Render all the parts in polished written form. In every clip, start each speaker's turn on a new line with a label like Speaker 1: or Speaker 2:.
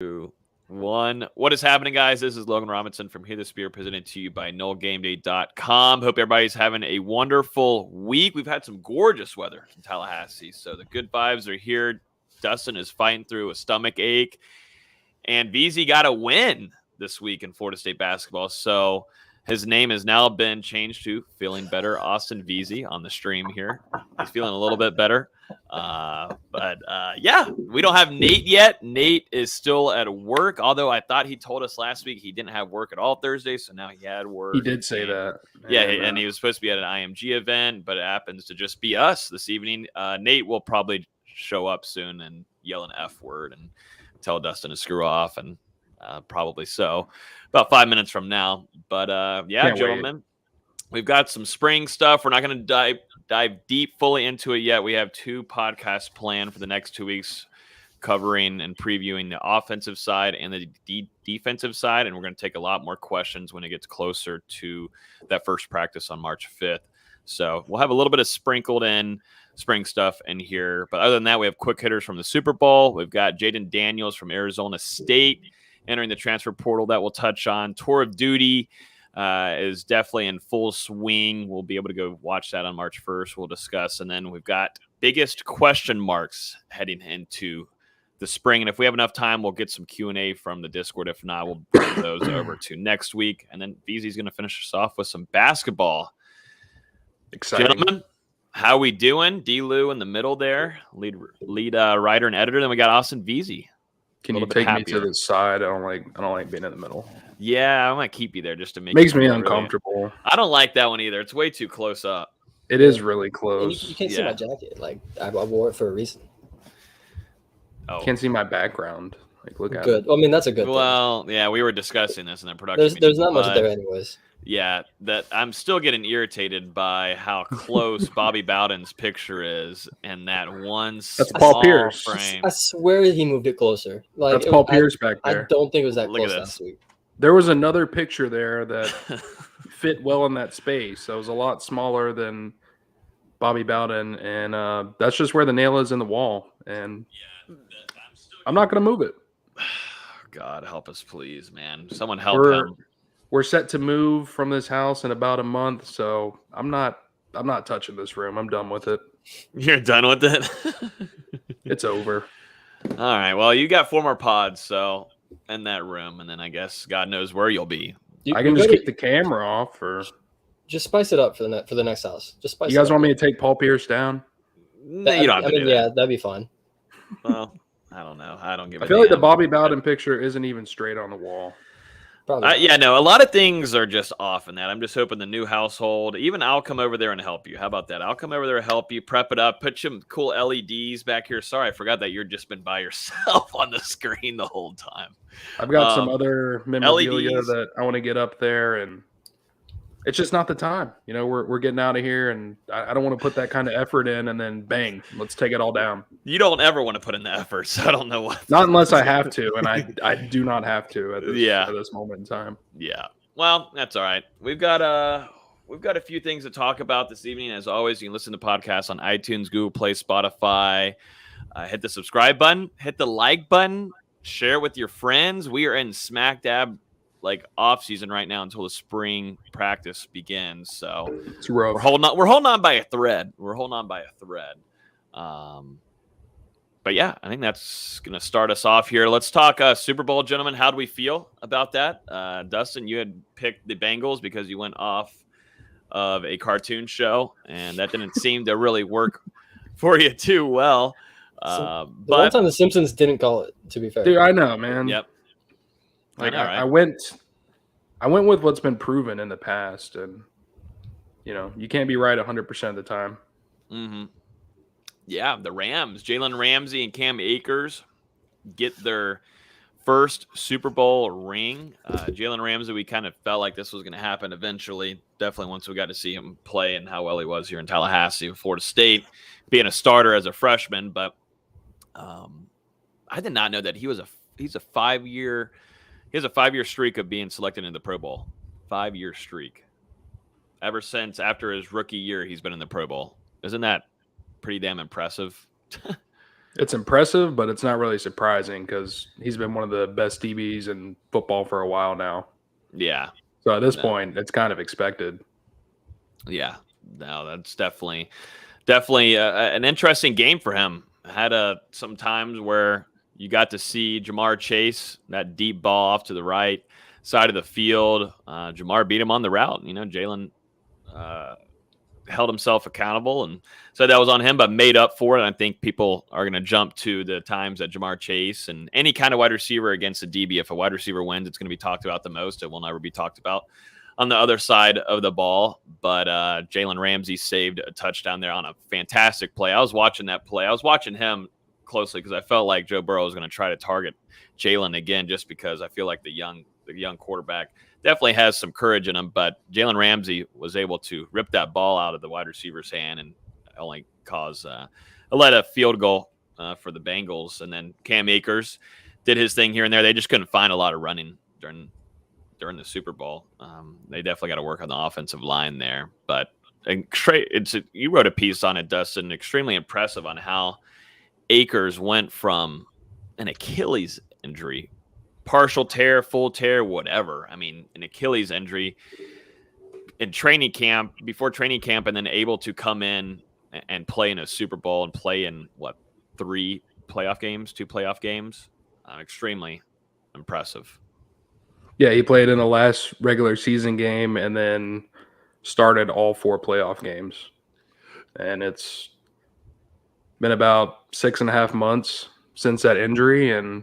Speaker 1: 2, 1. What is happening, guys? This is Logan Robinson from Hear the Spear, presented to you by NoleGameDay.com. Hope everybody's having a wonderful week. We've had some gorgeous weather in Tallahassee, so the good vibes are here. Dustin is fighting through a stomach ache, and VZ got a win this week in Florida State basketball, so his name has now been changed to Feeling Better Austin VZ on the stream here. He's feeling a little bit better. Yeah, we don't have Nate yet. Nate is still at work, although I thought he told us last week he didn't have work at all Thursday, so now he had work.
Speaker 2: He did say that.
Speaker 1: Yeah, and he was supposed to be at an IMG event, but it happens to just be us this evening. Nate will probably show up soon and yell an F word and tell Dustin to screw off, and probably so. About 5 minutes from now. But yeah, gentlemen, we've got some spring stuff. We're not going to dive deep fully into it yet. We have 2 podcasts planned for the next 2 weeks covering and previewing the offensive side and the defensive side. And we're going to take a lot more questions when it gets closer to that first practice on March 5th. So we'll have a little bit of sprinkled in spring stuff in here. But other than that, we have quick hitters from the Super Bowl. We've got Jayden Daniels from Arizona State entering the transfer portal that we'll touch on. Tour of Duty is definitely in full swing. We'll be able to go watch that on March 1st. We'll discuss. And then we've got biggest question marks heading into the spring. And if we have enough time, we'll get some Q&A from the Discord. If not, we'll bring those over to next week. And then VZ's going to finish us off with some basketball.
Speaker 2: Exciting.
Speaker 1: Gentlemen, how we doing? D-Lou in the middle there, lead writer and editor. Then we got Austin VZ.
Speaker 2: Can you take me to the side? I don't like being in the middle.
Speaker 1: Yeah, I might keep you there just to make
Speaker 2: Makes me uncomfortable.
Speaker 1: Really. I don't like that one either. It's way too close up.
Speaker 2: It is really close.
Speaker 3: You can't see my jacket. Like I wore it for a reason.
Speaker 1: Oh,
Speaker 2: can't see my background. Like look at
Speaker 3: good.
Speaker 2: it.
Speaker 3: I mean, that's a good thing.
Speaker 1: Well, yeah, we were discussing this in the production.
Speaker 3: There's not much there anyways.
Speaker 1: Yeah, that I'm still getting irritated by how close Bobby Bowden's picture is, and that one
Speaker 2: that's Paul Pierce
Speaker 1: frame.
Speaker 3: I swear he moved it closer. Like
Speaker 2: that's Paul Pierce back there.
Speaker 3: I don't think it was that
Speaker 1: Look
Speaker 3: close
Speaker 1: at
Speaker 3: last week.
Speaker 2: There was another picture there that fit well in that space. That was a lot smaller than Bobby Bowden, and that's just where the nail is in the wall. And I'm not going to move it.
Speaker 1: God help us, please, man! Someone help him.
Speaker 2: We're set to move from this house in about a month, so I'm not touching this room. I'm done with it.
Speaker 1: You're done with it?
Speaker 2: It's over.
Speaker 1: All right. Well, you got 4 more pods, so in that room, and then I guess God knows where you'll be.
Speaker 2: I can just keep the camera off, or
Speaker 3: just spice it up for the next house. Just spice.
Speaker 2: You guys want me to take Paul Pierce down?
Speaker 1: No, you don't have to do that.
Speaker 3: Yeah, that'd be fine.
Speaker 1: Well, I don't know. I don't give a
Speaker 2: I feel like the Bobby Bowden picture isn't even straight on the wall.
Speaker 1: Yeah, no, a lot of things are just off in that. I'm just hoping the new household, even I'll come over there and help you. How about that? I'll come over there and help you, prep it up, put some cool LEDs back here. Sorry, I forgot that you've just been by yourself on the screen the whole time.
Speaker 2: I've got some other memorabilia LEDs that I want to get up there, and it's just not the time. You know, we're getting out of here, and I don't want to put that kind of effort in, and then bang, let's take it all down.
Speaker 1: You don't ever want to put in the effort, so I don't know what.
Speaker 2: Not unless I have to, and I do not have to at this moment in time.
Speaker 1: Yeah. Well, that's all right. We've got a few things to talk about this evening. As always, you can listen to podcasts on iTunes, Google Play, Spotify. Hit the subscribe button, hit the like button, share it with your friends. We are in smack dab off season right now until the spring practice begins. So
Speaker 2: it's rough.
Speaker 1: We're holding on by a thread. But yeah, I think that's going to start us off here. Let's talk Super Bowl, gentlemen. How do we feel about that? Dustin, you had picked the Bengals because you went off of a cartoon show, and that didn't seem to really work for you too well.
Speaker 3: But one time the Simpsons didn't call it, to be fair.
Speaker 2: Dude, I know, man.
Speaker 1: Yep.
Speaker 2: I went with what's been proven in the past, and you can't be right 100% of the time.
Speaker 1: Mm-hmm. Yeah, the Rams, Jalen Ramsey and Cam Akers get their first Super Bowl ring. Jalen Ramsey, we kind of felt like this was going to happen eventually. Definitely once we got to see him play and how well he was here in Tallahassee, Florida State, being a starter as a freshman. But I did not know that he's a 5-year. He has a 5-year streak of being selected in the Pro Bowl. 5-year streak. Ever since after his rookie year, he's been in the Pro Bowl. Isn't that pretty damn impressive?
Speaker 2: It's impressive, but it's not really surprising because he's been one of the best DBs in football for a while now.
Speaker 1: Yeah.
Speaker 2: So at this point, it's kind of expected.
Speaker 1: Yeah. No, that's definitely an interesting game for him. Had some times where you got to see Jamar chase that deep ball off to the right side of the field. Jamar beat him on the route. Jalen held himself accountable and said that was on him, but made up for it. I think people are going to jump to the times that Jamar Chase and any kind of wide receiver against a DB. If a wide receiver wins, it's going to be talked about the most. It will never be talked about on the other side of the ball. But Jalen Ramsey saved a touchdown there on a fantastic play. I was watching that play. I was watching him closely because I felt like Joe Burrow was going to try to target Jalen again, just because I feel like the young quarterback definitely has some courage in him, but Jalen Ramsey was able to rip that ball out of the wide receiver's hand and only cause a field goal for the Bengals. And then Cam Akers did his thing here and there. They just couldn't find a lot of running during the Super Bowl. They definitely got to work on the offensive line there. But you wrote a piece on it, Dustin, extremely impressive on how Akers went from an Achilles injury, partial tear, full tear, whatever. I mean, an Achilles injury in before training camp, and then able to come in and play in a Super Bowl and play in two playoff games. Extremely impressive.
Speaker 2: Yeah, he played in the last regular season game and then started all 4 playoff games. And it's been about 6.5 months since that injury, and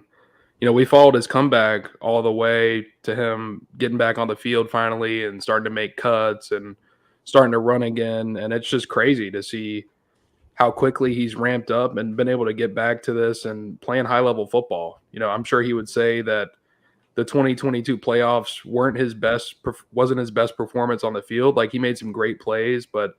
Speaker 2: we followed his comeback all the way to him getting back on the field finally and starting to make cuts and starting to run again. And it's just crazy to see how quickly he's ramped up and been able to get back to this and playing high-level football. I'm sure he would say that the 2022 playoffs wasn't his best performance on the field. Like, he made some great plays, but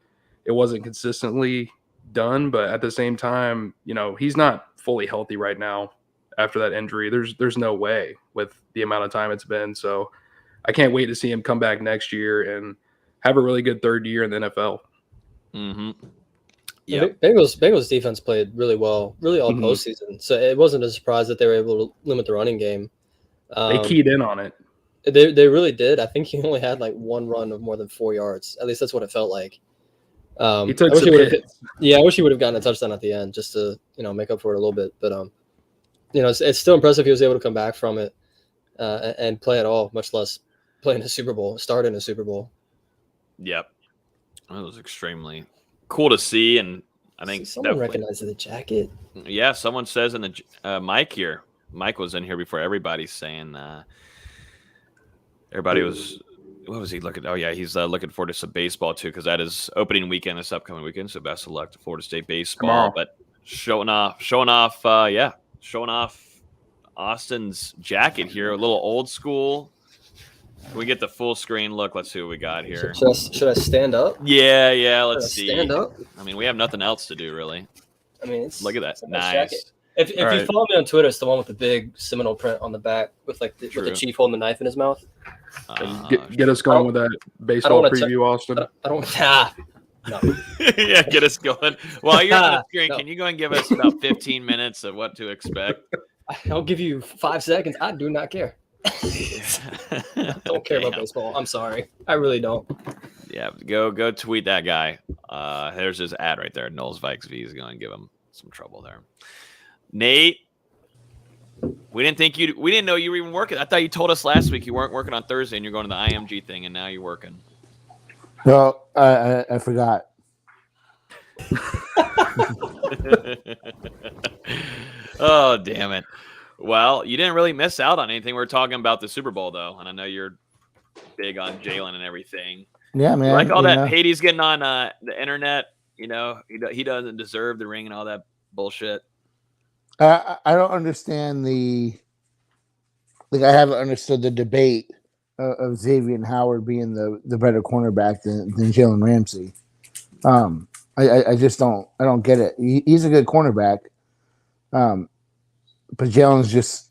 Speaker 2: it wasn't consistently done. But at the same time, he's not fully healthy right now. After that injury, there's no way with the amount of time it's been. So I can't wait to see him come back next year and have a really good third year in the NFL.
Speaker 1: Mm-hmm.
Speaker 3: Yeah, Bengals defense played really well, really all postseason. So it wasn't a surprise that they were able to limit the running game.
Speaker 2: They keyed in on it.
Speaker 3: They really did. I think he only had one run of more than 4 yards. At least that's what it felt like.
Speaker 2: He took some hits.
Speaker 3: Yeah, I wish he would have gotten a touchdown at the end just to make up for it a little bit. But it's still impressive he was able to come back from it and play at all, much less play in a Super Bowl, start in a Super Bowl.
Speaker 1: Yep. It was extremely cool to see, and I think
Speaker 3: someone recognized the jacket.
Speaker 1: Yeah, someone says in the Mike here. Mike was in here before everybody's saying everybody was – what was he looking – oh, yeah, he's looking forward to some baseball too, because that is opening weekend this upcoming weekend, so best of luck to Florida State baseball. But showing off Austin's jacket here, a little old school. Can we get the full screen look? Let's see what we got here.
Speaker 3: Should I stand up?
Speaker 1: Yeah. Let's see.
Speaker 3: Stand up.
Speaker 1: I mean, we have nothing else to do, really.
Speaker 3: I mean,
Speaker 1: look at that. Nice.
Speaker 3: Jacket. If you follow me on Twitter, it's the one with the big Seminole print on the back with with the chief holding the knife in his mouth.
Speaker 2: Get us going with that baseball preview, Austin.
Speaker 3: I don't. No.
Speaker 1: Yeah, get us going. While you're on the screen, can you go and give us about 15 minutes of what to expect?
Speaker 3: I'll give you 5 seconds. I do not care. I don't care about baseball. I'm sorry. I really don't.
Speaker 1: Yeah, go tweet that guy. There's his ad right there. Noles Vikes V is going to give him some trouble there. Nate, we didn't know you were even working. I thought you told us last week you weren't working on Thursday and you're going to the IMG thing, and now you're working.
Speaker 4: No, I forgot.
Speaker 1: Oh, damn it. Well, you didn't really miss out on anything. We're talking about the Super Bowl, though, and I know you're big on Jalen and everything.
Speaker 4: Yeah, man.
Speaker 1: Like all that hate he's getting on the internet, he doesn't deserve the ring and all that bullshit.
Speaker 4: I don't understand I haven't understood the debate of Xavier and Howard being the better cornerback than Jalen Ramsey. I just don't get it. He's a good cornerback. But Jalen's just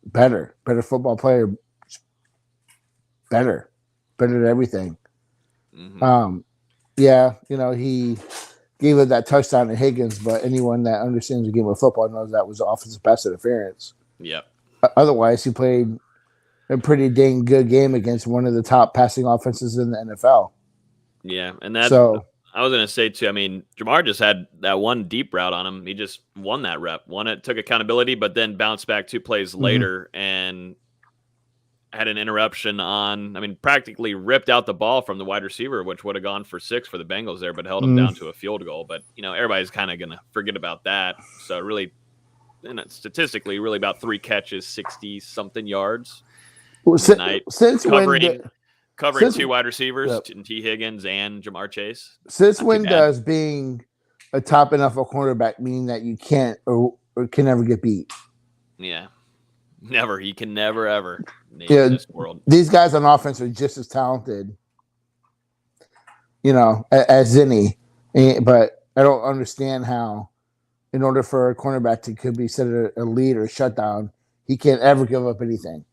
Speaker 4: better football player, better at everything.
Speaker 1: Mm-hmm.
Speaker 4: Yeah, he gave up that touchdown to Higgins, but anyone that understands the game of football knows that was offensive pass interference.
Speaker 1: Yep.
Speaker 4: Otherwise, he played a pretty dang good game against one of the top passing offenses in the NFL.
Speaker 1: Yeah, and that's
Speaker 4: So
Speaker 1: I was going to say too. I mean, Jamar just had that one deep route on him. He just won that rep, won it, took accountability, but then bounced back 2 plays later and had an interruption on. I mean, practically ripped out the ball from the wide receiver, which would have gone for 6 for the Bengals there, but held him down to a field goal. But everybody's kind of going to forget about that. So really, statistically, really about 3 catches, 60-something yards.
Speaker 4: Since
Speaker 1: Covering 2 wide receivers, T. Higgins and Jamar Chase.
Speaker 4: Since when does being a top enough a cornerback mean that you can't or can never get beat?
Speaker 1: Yeah, never. He can never ever. In this world.
Speaker 4: These guys on offense are just as talented, as any. But I don't understand how, in order for a cornerback to could be set a lead or shut down, he can't ever give up anything.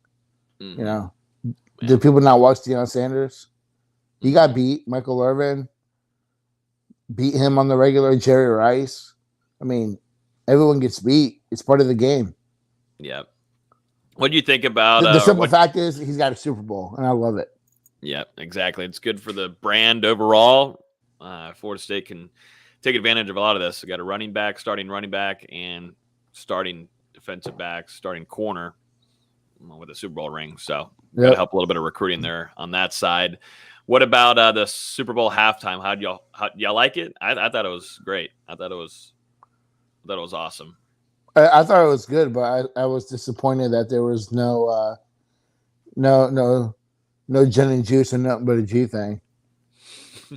Speaker 4: Do people not watch Deion Sanders? He got beat. Michael Irvin beat him on the regular. Jerry Rice. I mean, everyone gets beat. It's part of the game.
Speaker 1: Yeah. What do you think about
Speaker 4: the simple fact is he's got a Super Bowl, and I love it.
Speaker 1: Yeah, exactly. It's good for the brand overall. Florida State can take advantage of a lot of this. We got a starting running back, and starting defensive back, starting corner with a Super Bowl ring. So got to help a little bit of recruiting there on that side. What about the Super Bowl halftime? How y'all like it? I thought it was great. I thought it was awesome.
Speaker 4: I thought it was good, but I was disappointed that there was no gin and juice and nothing but a G thing.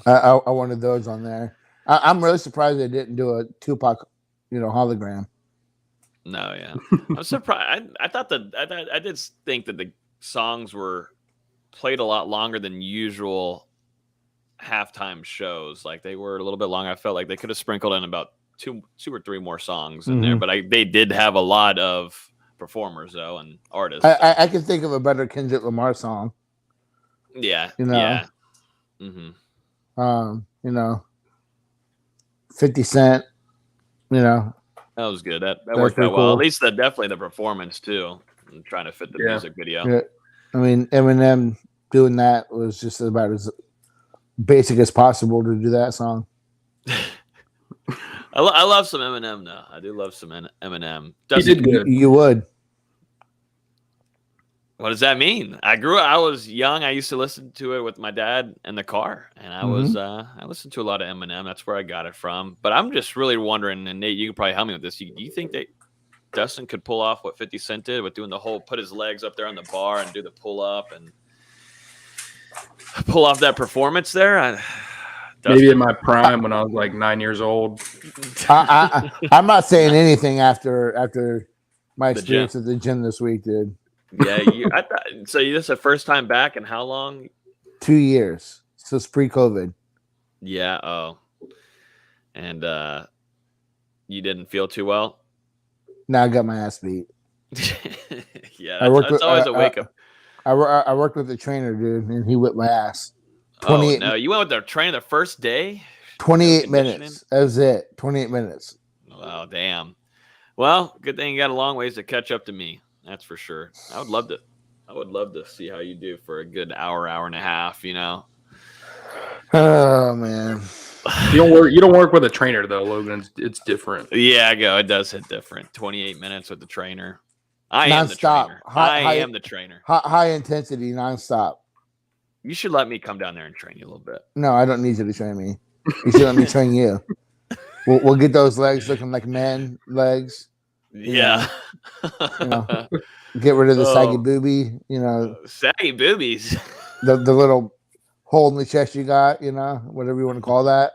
Speaker 4: I wanted those on there. I'm really surprised they didn't do a Tupac, hologram.
Speaker 1: No, yeah, I'm surprised. I did think that the songs were played a lot longer than usual halftime shows. Like they were a little bit long. I felt like they could have sprinkled in about two or three more songs in there, but they did have a lot of performers though and artists.
Speaker 4: I can think of a better Kendrick Lamar song.
Speaker 1: Yeah,
Speaker 4: yeah. 50 Cent.
Speaker 1: That was good. That worked out well. Cool. At least definitely the performance too. I'm trying to fit the music video.
Speaker 4: Yeah. I mean, Eminem doing that was just about as basic as possible to do that song.
Speaker 1: I love some Eminem though. I do love some Eminem.
Speaker 4: You would.
Speaker 1: What does that mean? I was young. I used to listen to it with my dad in the car, and I listened to a lot of Eminem. That's where I got it from. But I'm just really wondering, and Nate, you can probably help me with this. Do you think that Dustin could pull off what 50 Cent did with doing the whole put his legs up there on the bar and do the pull up and pull off that performance there?
Speaker 2: Maybe in my prime when I was like 9 years old.
Speaker 4: I'm not saying anything after my experience at the gym this week, dude.
Speaker 1: Yeah, I thought so. This is the first time back in how long?
Speaker 4: 2 years. So it's pre-COVID.
Speaker 1: Yeah. Oh. And you didn't feel too well?
Speaker 4: No, I got my ass beat.
Speaker 1: Yeah, that's always a wake up.
Speaker 4: I worked with the trainer, dude, and he whipped my ass.
Speaker 1: Oh no! You went with the trainer the first day.
Speaker 4: 28 minutes. That was it. 28 minutes.
Speaker 1: Oh damn! Well, good thing you got a long ways to catch up to me. That's for sure. I would love to see how you do for a good hour and a half.
Speaker 4: Oh man.
Speaker 2: You don't work with a trainer though, Logan. It's different.
Speaker 1: Yeah, it does hit different. 28 minutes with the trainer. I am the trainer. I am the trainer.
Speaker 4: High intensity, nonstop.
Speaker 1: You should let me come down there and train you a little bit.
Speaker 4: No, I don't need you to train me. You should let me train you. We'll get those legs looking like man legs.
Speaker 1: Yeah.
Speaker 4: Get rid of the saggy boobie.
Speaker 1: Saggy boobies.
Speaker 4: The little hole in the chest you got. Whatever you want to call that.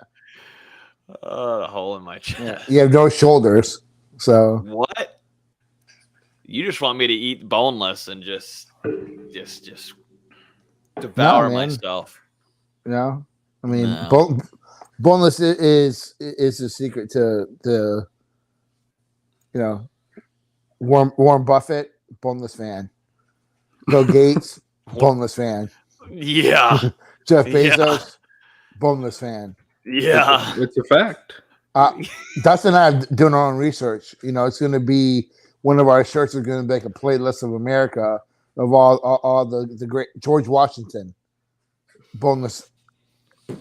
Speaker 1: The hole in my chest.
Speaker 4: Yeah. You have no shoulders. So
Speaker 1: what? You just want me to eat boneless and just devour myself.
Speaker 4: I mean, boneless is the secret to Warren Buffett, boneless fan. Bill Gates, boneless fan.
Speaker 1: Yeah.
Speaker 4: Jeff Bezos, boneless fan.
Speaker 1: Yeah.
Speaker 2: It's a fact.
Speaker 4: Dustin and I are doing our own research. It's going to be one of our shirts is going to be like a playlist of America of all the great George Washington, boneless.
Speaker 2: We've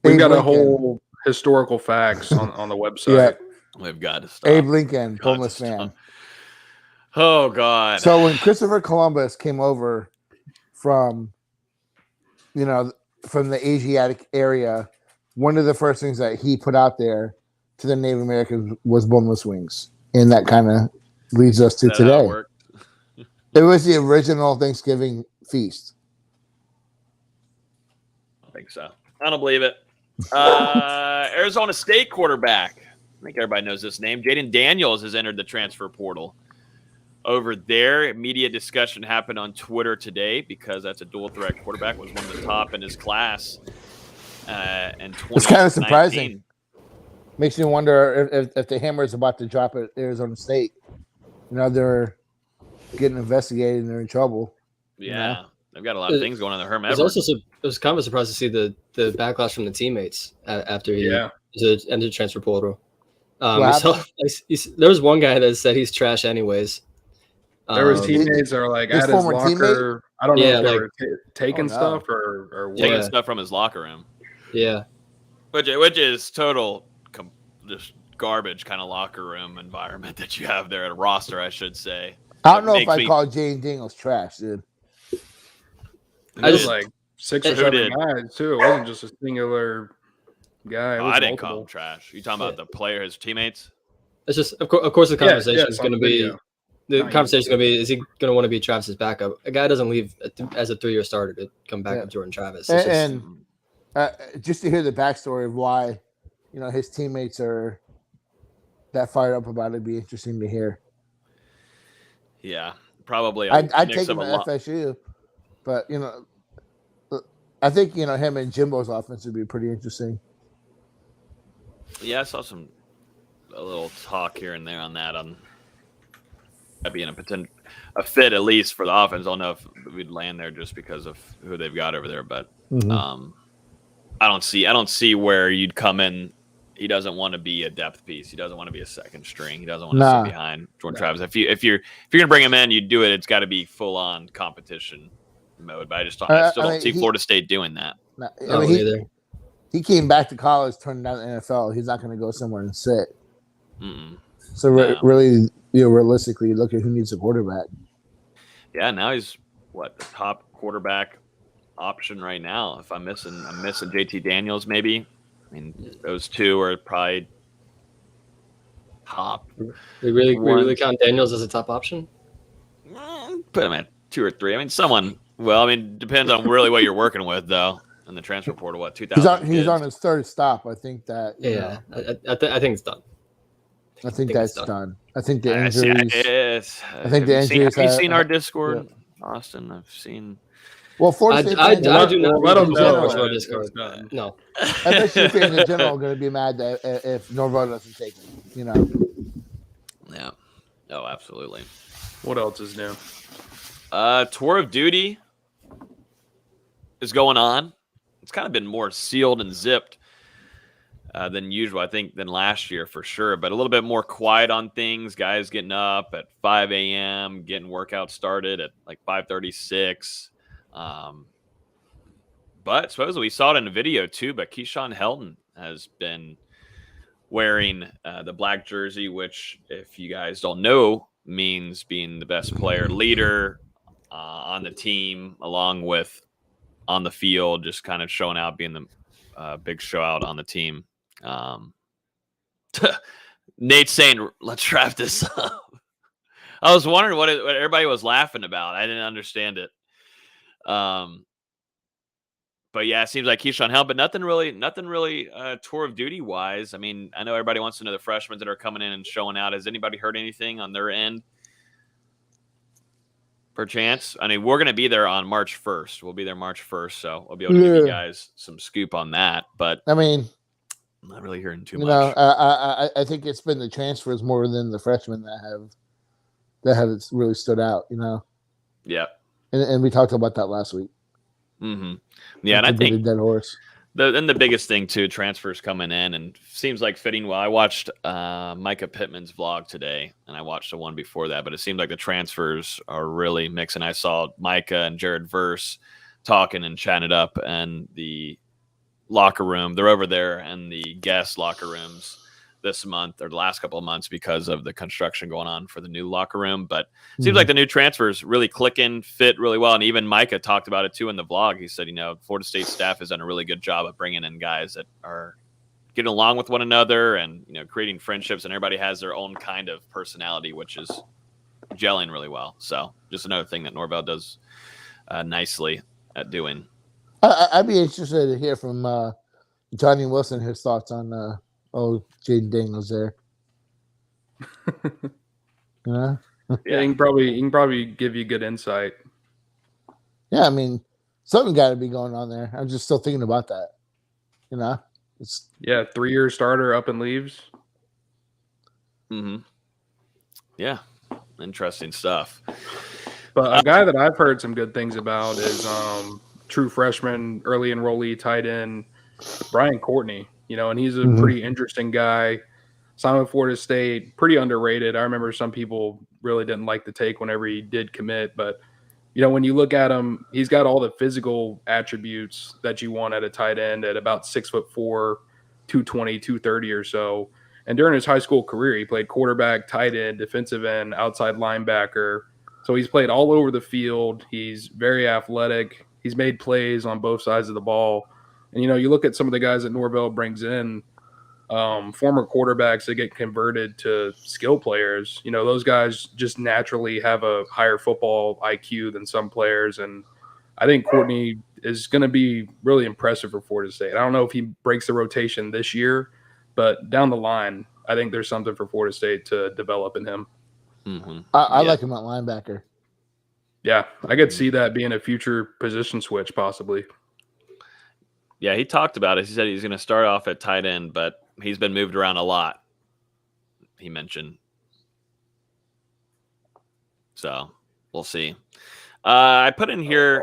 Speaker 4: Abe
Speaker 2: got a
Speaker 4: Lincoln.
Speaker 2: whole historical facts on the website.
Speaker 4: Yeah.
Speaker 1: We've got to stop.
Speaker 4: Abe Lincoln,
Speaker 1: Got to
Speaker 4: boneless
Speaker 1: stop.
Speaker 4: man.
Speaker 1: Oh God.
Speaker 4: So when Christopher Columbus came over from the Asiatic area, one of the first things that he put out there to the Native Americans was boneless wings. And that kind of leads us to
Speaker 1: Is that how it
Speaker 4: today.
Speaker 1: worked?
Speaker 4: It was the original Thanksgiving feast.
Speaker 1: I think so. I don't believe it. Arizona State quarterback. I think everybody knows this name. Jayden Daniels has entered the transfer portal. Over there, immediate discussion happened on Twitter today because that's a dual threat quarterback, was one of the top in his class. And
Speaker 4: It's kind of surprising. Makes you wonder if the hammer is about to drop at Arizona State. They're getting investigated and they're in trouble.
Speaker 1: Yeah, they've got a lot of things going on there.
Speaker 3: It was kind of a surprise to see the backlash from the teammates after he entered the transfer portal. There was one guy that said he's trash anyways.
Speaker 2: There was teammates that are like
Speaker 4: his
Speaker 2: at his
Speaker 4: former
Speaker 2: locker.
Speaker 4: teammate?
Speaker 2: I don't know if they were taking stuff or what.
Speaker 1: Taking stuff from his locker room.
Speaker 3: Yeah,
Speaker 1: which is total just garbage kind of locker room environment that you have there at a roster, I should say.
Speaker 4: I don't know if I call Jayden Daniels trash, dude.
Speaker 2: I just like 6 or 7 guys too. It wasn't just a singular guy.
Speaker 1: I didn't call him trash. You talking about the player, his teammates?
Speaker 3: It's just of course the conversation is going to be. The conversation is going to be: is he going to want to be Travis's backup? A guy doesn't leave as a 3-year starter to come back with Jordan Travis.
Speaker 4: And just to hear the backstory of why, his teammates are that fired up about it, would be interesting to hear.
Speaker 1: Yeah, probably.
Speaker 4: I'd take him to FSU, but I think him and Jimbo's offense would be pretty interesting.
Speaker 1: Yeah, I saw a little talk here and there on that being a fit at least for the offense. I don't know if we'd land there just because of who they've got over there, but I don't see where you'd come in. He doesn't want to be a depth piece. He doesn't want to be a second string. He doesn't want to sit behind Jordan Travis. If you're gonna bring him in, you do it. It's got to be full on competition mode. But I still don't see Florida State doing that.
Speaker 4: He came back to college, turned down the NFL. He's not going to go somewhere and sit.
Speaker 1: Mm-mm.
Speaker 4: So really, realistically, look at who needs a quarterback.
Speaker 1: Yeah, now he's the top quarterback option right now. If I'm missing JT Daniels, maybe. I mean, those two are probably top.
Speaker 3: We really count Daniels as a top option?
Speaker 1: Put him at 2 or 3. I mean, someone. Well, I mean, depends on really what you're working with, though. In the transfer portal, 2,000?
Speaker 4: He's on his third stop. I think that.
Speaker 3: Yeah, I think it's done.
Speaker 4: I think that's done. I think the injuries.
Speaker 1: I think the injuries. Have you seen our Discord, Austin? I've seen.
Speaker 4: Well, Florida State.
Speaker 3: I do not.
Speaker 2: Let them know.
Speaker 3: Our Discord. No.
Speaker 4: FSU fans in general are going to be mad that if Norvell doesn't take him.
Speaker 1: Yeah. Oh, absolutely.
Speaker 2: What else is new?
Speaker 1: Tour of Duty is going on. It's kind of been more sealed and zipped than usual, I think, than last year for sure, but a little bit more quiet on things. Guys getting up at 5 a.m., getting workouts started at like 5:36. But supposedly we saw it in a video too, but Keyshawn Helton has been wearing the black jersey, which, if you guys don't know, means being the best player, leader on the team, along with on the field, just kind of showing out, being the big show out on the team. Nate's saying, let's wrap this up. I was wondering what everybody was laughing about. I didn't understand it. But yeah, it seems like Keyshawn Helton, but nothing really Tour of Duty wise. I mean, I know everybody wants to know the freshmen that are coming in and showing out. Has anybody heard anything on their end? Perchance. I mean, we're going to be there on March 1st. We'll be there March 1st, so I'll be able to give you guys some scoop on that. But
Speaker 4: I mean,
Speaker 1: I'm not really hearing too much.
Speaker 4: I think it's been the transfers more than the freshmen that have really stood out.
Speaker 1: Yeah.
Speaker 4: And we talked about that last week.
Speaker 1: Mm-hmm. Yeah, and I think
Speaker 4: dead horse.
Speaker 1: The biggest thing too, transfers coming in and seems like fitting well. I watched Micah Pittman's vlog today, and I watched the one before that, but it seemed like the transfers are really mixing. I saw Micah and Jared Verse talking and chatting it up, and the locker room, they're over there in the guest locker rooms this month or the last couple of months because of the construction going on for the new locker room. But it seems like the new transfers really clicking, fit really well. And even Micah talked about it too in the vlog. He said, Florida State staff has done a really good job of bringing in guys that are getting along with one another and, creating friendships, and everybody has their own kind of personality, which is gelling really well. So just another thing that Norvell does nicely at doing.
Speaker 4: I'd be interested to hear from Johnny Wilson his thoughts on Jayden Daniels there.
Speaker 2: Yeah, he can probably give you good insight.
Speaker 4: Yeah, I mean, something got to be going on there. I'm just still thinking about that. It's
Speaker 2: 3-year starter up and leaves.
Speaker 1: Mm-hmm. Yeah, interesting stuff.
Speaker 2: But a guy that I've heard some good things about is true freshman, early enrollee, tight end Brian Courtney. And he's a pretty interesting guy. Signed with Florida State, pretty underrated. I remember some people really didn't like the take whenever he did commit. But, when you look at him, he's got all the physical attributes that you want at a tight end at about 6'4", 220, 230 or so. And during his high school career, he played quarterback, tight end, defensive end, outside linebacker. So he's played all over the field. He's very athletic. He's made plays on both sides of the ball. And, you look at some of the guys that Norvell brings in, former quarterbacks that get converted to skill players. Those guys just naturally have a higher football IQ than some players. And I think Courtney is going to be really impressive for Florida State. I don't know if he breaks the rotation this year, but down the line, I think there's something for Florida State to develop in him.
Speaker 1: Mm-hmm.
Speaker 4: I like him at linebacker.
Speaker 2: Yeah, I could see that being a future position switch possibly.
Speaker 1: Yeah, he talked about it. He said he's going to start off at tight end, but he's been moved around a lot, he mentioned. So we'll see. I put in here,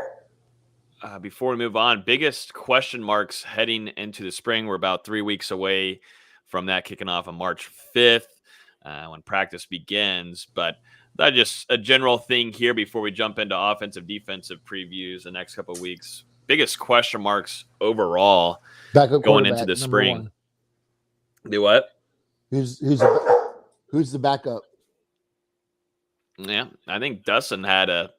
Speaker 1: before we move on, biggest question marks heading into the spring. We're about 3 weeks away from that kicking off on March 5th when practice begins. But that's just a general thing here before we jump into offensive, defensive previews the next couple of weeks. Biggest question marks overall going into the spring. Do what?
Speaker 4: Who's the backup?
Speaker 1: Yeah, I think Dustin had a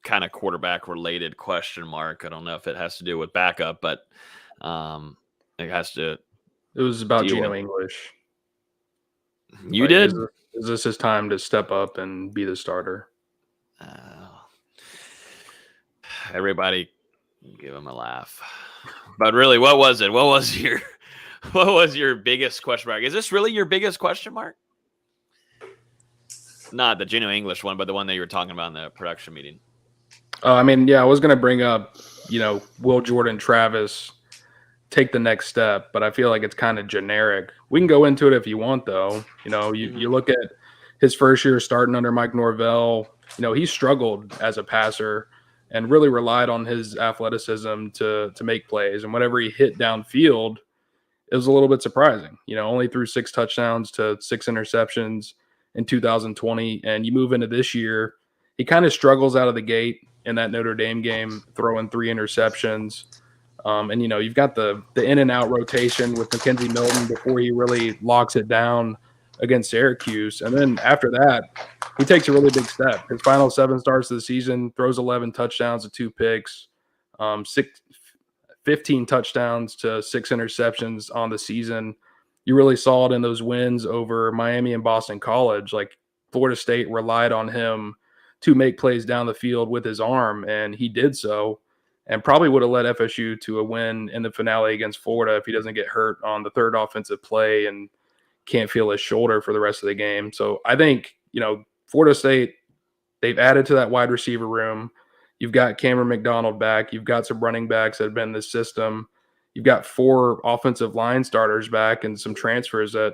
Speaker 1: kind of quarterback related question mark. I don't know if it has to do with backup, but it has to.
Speaker 2: It was about Geno English.
Speaker 1: You did?
Speaker 2: Is this his time to step up and be the starter?
Speaker 1: Everybody give him a laugh. But really, what was it? What was your biggest question mark? Is this really your biggest question mark? Not the Geno English one, but the one that you were talking about in the production meeting.
Speaker 2: I was going to bring up, Will Jordan Travis take the next step, but I feel like it's kind of generic. We can go into it if you want, though. You look at his first year starting under Mike Norvell. He struggled as a passer and really relied on his athleticism to make plays. And whenever he hit downfield, it was a little bit surprising. Only threw 6 touchdowns to 6 interceptions in 2020. And you move into this year, he kind of struggles out of the gate in that Notre Dame game, throwing 3 interceptions. And you've got the in and out rotation with Mackenzie Milton before he really locks it down against Syracuse. And then after that, he takes a really big step. His final 7 starts of the season, throws 11 touchdowns to 2 picks, 15 touchdowns to 6 interceptions on the season. You really saw it in those wins over Miami and Boston College. Like, Florida State relied on him to make plays down the field with his arm, and he did so, and probably would have led FSU to a win in the finale against Florida if he doesn't get hurt on the 3rd offensive play and can't feel his shoulder for the rest of the game. So I think, Florida State, they've added to that wide receiver room. You've got Cameron McDonald back. You've got some running backs that have been in this system. You've got 4 offensive line starters back and some transfers that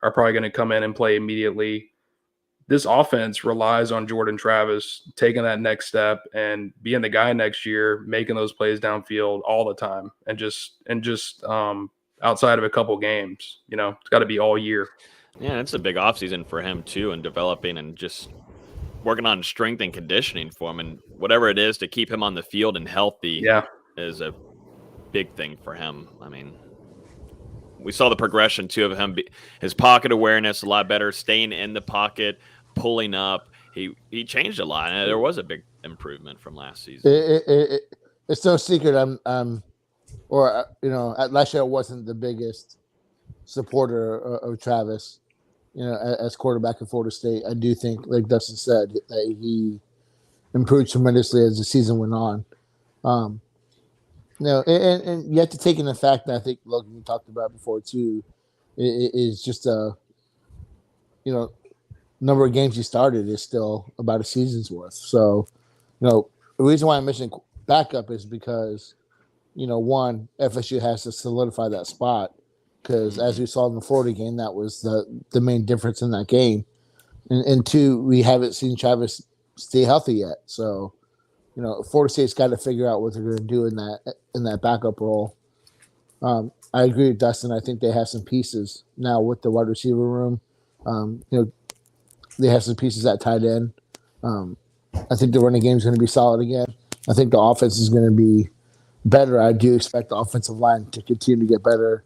Speaker 2: are probably going to come in and play immediately. this offense relies on Jordan Travis taking that next step and being the guy next year, making those plays downfield all the time, and just outside of a couple games, it's got to be all year.
Speaker 1: Yeah, it's a big offseason for him too, and developing and just working on strength and conditioning for him, and whatever it is to keep him on the field and healthy. Is a big thing for him. I mean, we saw the progression too of him, his pocket awareness a lot better, staying in the pocket, pulling up. He changed a lot, and there was a big improvement from last season.
Speaker 4: It's no secret. Last year I wasn't the biggest supporter of Travis. As quarterback at Florida State, I do think, like Dustin said, that he improved tremendously as the season went on. And you have to take in the fact that I think Logan talked about before too, is just number of games he started is still about a season's worth. So, the reason why I mentioned backup is because, one, FSU has to solidify that spot because as we saw in the Florida game, that was the main difference in that game. And two, we haven't seen Travis stay healthy yet. So, Florida State's got to figure out what they're going to do in that backup role. I agree with Dustin. I think they have some pieces now with the wide receiver room. They have some pieces at tight end. I think the running game is going to be solid again. I think the offense is going to be better. I do expect the offensive line to continue to get better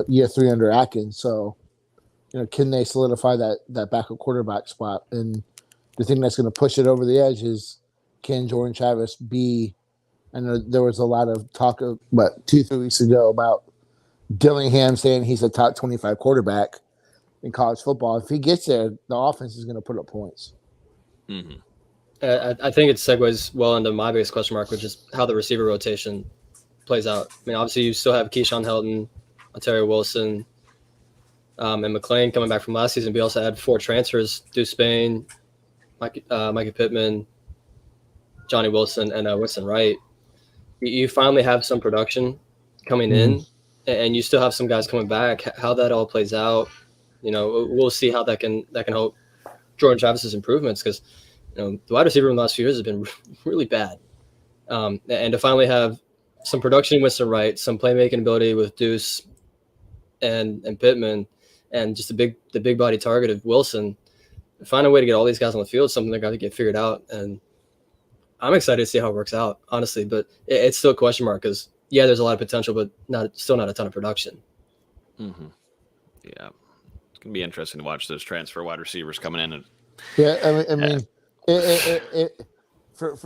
Speaker 4: year 3 under Atkins. So, can they solidify that backup quarterback spot? And the thing that's going to push it over the edge is, can Jordan Travis be? I know there was a lot of talk 2-3 weeks ago about Dillingham saying he's a top 25 quarterback in college football. If he gets there, the offense is going to put up points.
Speaker 1: Mm-hmm.
Speaker 3: I think it segues well into my biggest question mark, which is how the receiver rotation plays out. I mean, obviously you still have Keyshawn Helton, Ontario Wilson, and McLean coming back from last season. We also had 4 transfers: Deuce Spain, Micah Pittman, Johnny Wilson, and Winston Wright. You finally have some production coming in, and you still have some guys coming back. How that all plays out, we'll see how that can help Jordan Travis's improvements, because the wide receiver in the last few years has been really bad. And to finally have some production with Winston Wright, some playmaking ability with Deuce and Pittman, and just the big body target of Wilson, find a way to get all these guys on the field, something they're going to get figured out. And I'm excited to see how it works out, honestly, but it's still a question mark because, there's a lot of potential, but still not a ton of production.
Speaker 1: Mm-hmm. Yeah. It's going to be interesting to watch those transfer wide receivers coming in.
Speaker 4: For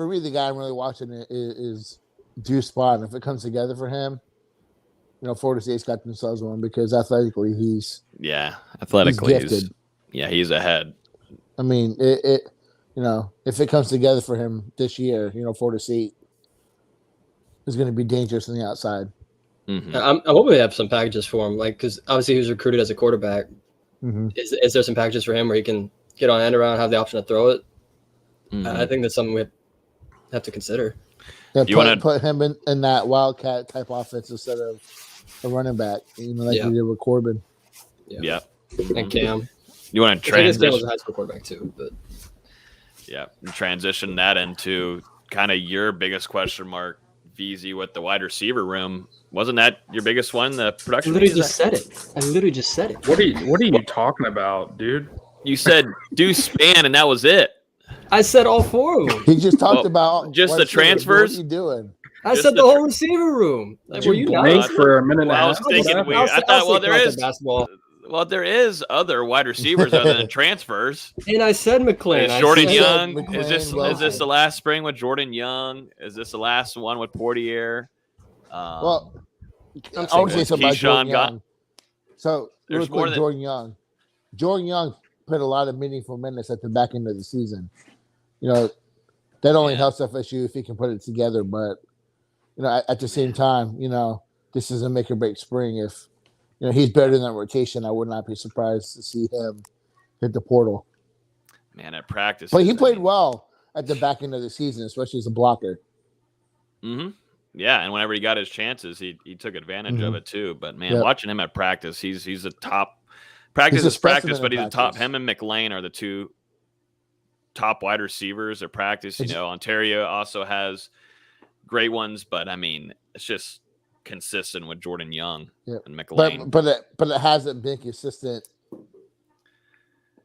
Speaker 4: me, the guy I'm really watching is Deuce Spot. If it comes together for him, Florida State's got themselves one because athletically he's gifted.
Speaker 1: He's ahead.
Speaker 4: I mean, if it comes together for him this year, Florida State is going to be dangerous on the outside.
Speaker 3: Mm-hmm. I'm hoping they have some packages for him, because obviously he was recruited as a quarterback.
Speaker 4: Mm-hmm.
Speaker 3: Is there some packages for him where he can get on end around, have the option to throw it?
Speaker 1: Mm-hmm.
Speaker 3: I think that's something we have to consider.
Speaker 4: Yeah, put him in that Wildcat type offense instead of a running back, we did with Corbin.
Speaker 1: Yeah.
Speaker 3: And Cam.
Speaker 1: You want to transition?
Speaker 3: Cam was a high school quarterback too, but
Speaker 1: transition that into kind of your biggest question mark, VZ, with the wide receiver room. Wasn't that your biggest one? The production.
Speaker 3: I literally just said it.
Speaker 2: What are you talking about, dude?
Speaker 1: You said Deuce Span, and that was it.
Speaker 3: I said all 4 of them.
Speaker 4: He just talked about
Speaker 1: just the transfers.
Speaker 4: What are you doing?
Speaker 3: I said the whole receiver room.
Speaker 2: Were you not for a minute and a half?
Speaker 1: I was thinking. I thought, there is basketball. Well, there is other wide receivers other than transfers.
Speaker 3: And I said McLean.
Speaker 1: Is Jordan Young? Is this the last spring with Jordan Young? Is this the last one with Portier?
Speaker 4: I would say something about Jordan Young. So
Speaker 1: there's more than
Speaker 4: Jordan Young. Jordan Young played a lot of meaningful minutes at the back end of the season. That only helps FSU if he can put it together. But at the same time, this is a make or break spring. If he's better than that rotation, I would not be surprised to see him hit the portal.
Speaker 1: Man, at practice.
Speaker 4: But he played well at the back end of the season, especially as a blocker.
Speaker 1: Mm-hmm. Yeah, and whenever he got his chances, he took advantage of it too. But man, watching him at practice, he's a top. Practice is practice, but he's a top. Him and McLean are the two top wide receivers at practice. Ontario also has great ones, but I mean, it's just consistent with Jordan Young and McLean.
Speaker 4: But it hasn't been consistent.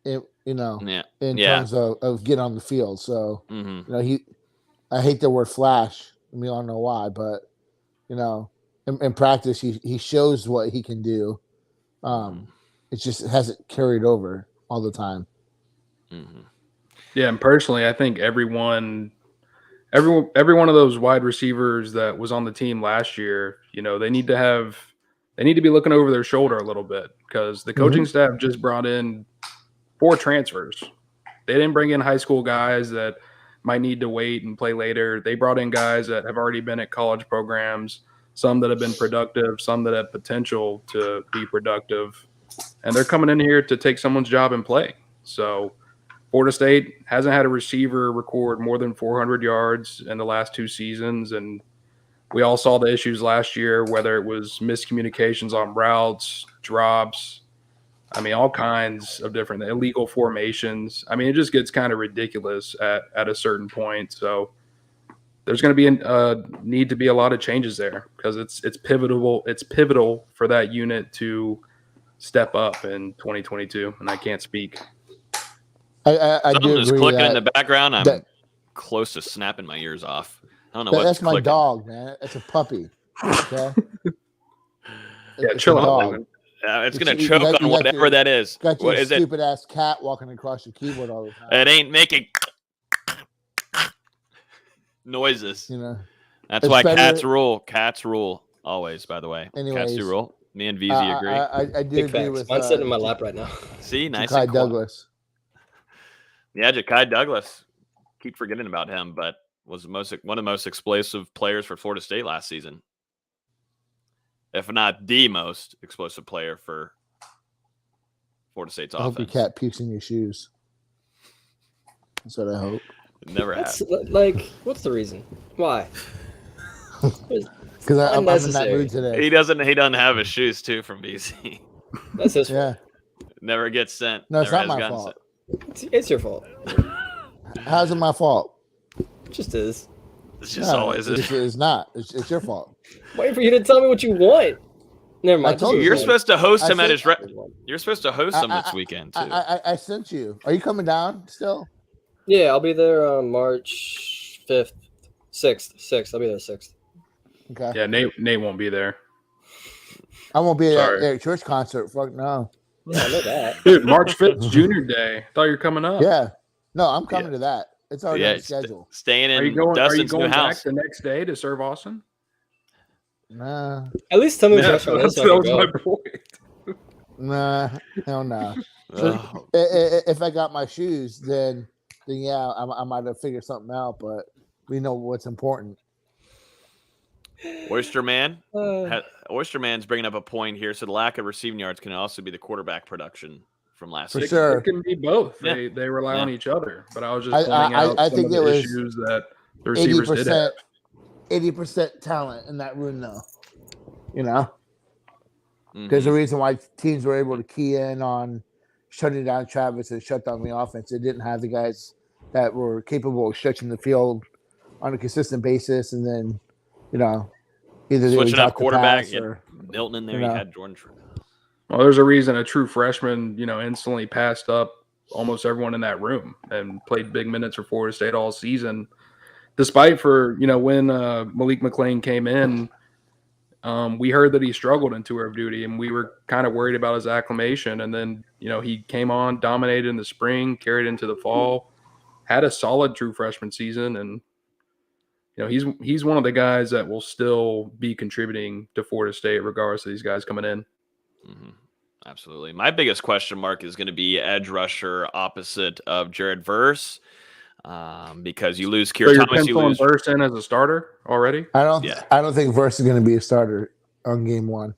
Speaker 4: In terms of getting on the field. So I hate the word flash. We all know why, but in practice he shows what he can do. It just hasn't carried over all the time.
Speaker 2: Yeah, and personally, I think every one of those wide receivers that was on the team last year, they need to be looking over their shoulder a little bit, because the coaching staff just brought in 4 transfers. They didn't bring in high school guys that might need to wait and play later. They brought in guys that have already been at college programs, some that have been productive, some that have potential to be productive, and they're coming in here to take someone's job and play. So Florida State hasn't had a receiver record more than 400 yards in the last 2 seasons, and we all saw the issues last year, whether it was miscommunications on routes, drops, all kinds of different illegal formations. It just gets kind of ridiculous at a certain point. So there's going to be need to be a lot of changes there, because it's pivotal. It's pivotal for that unit to step up in 2022. And I can't speak.
Speaker 4: I do
Speaker 1: is
Speaker 4: agree
Speaker 1: clicking
Speaker 4: that,
Speaker 1: in the background. I'm close to snapping my ears off. I don't know what's
Speaker 4: that's my
Speaker 1: clicking.
Speaker 4: dog, man. It's a puppy. Okay.
Speaker 2: Chill out.
Speaker 1: It's going to choke on whatever that is.
Speaker 4: Got your
Speaker 1: what is
Speaker 4: stupid ass cat walking across your keyboard all the time.
Speaker 1: It ain't making noises. That's why cats rule. Cats rule always, by the way.
Speaker 4: Anyways,
Speaker 1: cats do rule. Me and VZ agree.
Speaker 4: I do agree with
Speaker 3: Mine's sitting in my lap right now.
Speaker 1: See, nice.
Speaker 4: Ja'Kai Douglas.
Speaker 1: Yeah, Ja'Kai Douglas. Keep forgetting about him, but was one of the most explosive players for Florida State last season, if not the most explosive player for Florida State's offense.
Speaker 4: I hope your cat pukes in your shoes. That's what I hope.
Speaker 1: It never has.
Speaker 3: What's the reason? Why?
Speaker 4: Because I'm in that mood today.
Speaker 1: He doesn't have his shoes too from BC.
Speaker 3: That's his fault.
Speaker 1: Never gets sent.
Speaker 4: No, it's
Speaker 1: never
Speaker 4: not my fault.
Speaker 3: It's your fault.
Speaker 4: How's it my fault?
Speaker 3: It just is.
Speaker 1: It's just always is.
Speaker 4: It's not. It's your fault.
Speaker 3: Waiting for you to tell me what you want. Never mind.
Speaker 4: I told
Speaker 1: You're supposed to host him at his. You're supposed to host him this weekend too.
Speaker 4: I sent you. Are you coming down still?
Speaker 3: Yeah, I'll be there on March 5th, 6th. I'll be there 6th.
Speaker 2: Okay. Yeah, Nate won't be there.
Speaker 4: I won't be at Eric Church concert. Fuck no.
Speaker 3: Yeah, I know that.
Speaker 2: Dude, March 5th is Junior Day. Thought you were coming up.
Speaker 4: Yeah. No, I'm coming to that. It's already on the schedule.
Speaker 1: Staying in Dustin's new house.
Speaker 2: Back the next day to serve Austin?
Speaker 4: Nah.
Speaker 3: At least tell me
Speaker 2: that was my point.
Speaker 4: Nah. Hell no. If I got my shoes, then yeah, I might have figured something out, but we know what's important.
Speaker 1: Oysterman's bringing up a point here. So the lack of receiving yards can also be the quarterback production from last season.
Speaker 2: For sure. It can be both. They rely on each other. But I was just pointing out
Speaker 4: I think
Speaker 2: some of the issues that the receivers did have.
Speaker 4: 80% talent in that room, though. Because the reason why teams were able to key in on shutting down Travis and shut down the offense, they didn't have the guys that were capable of stretching the field on a consistent basis, and then either
Speaker 1: switching up quarterback,
Speaker 4: or
Speaker 1: Milton in there. You had Jordan.
Speaker 2: Well, there's a reason a true freshman, instantly passed up almost everyone in that room and played big minutes for Florida State all season. Despite when Malik McLean came in, we heard that he struggled in tour of duty, and we were kind of worried about his acclimation. And then, he came on, dominated in the spring, carried into the fall, had a solid true freshman season, and he's one of the guys that will still be contributing to Florida State regardless of these guys coming in.
Speaker 1: Mm-hmm. Absolutely. My biggest question mark is going to be edge rusher opposite of Jared Verse, because you lose Keir Thomas. You lose
Speaker 2: Verse in as a starter already.
Speaker 4: I don't think Verse is going to be a starter on game one.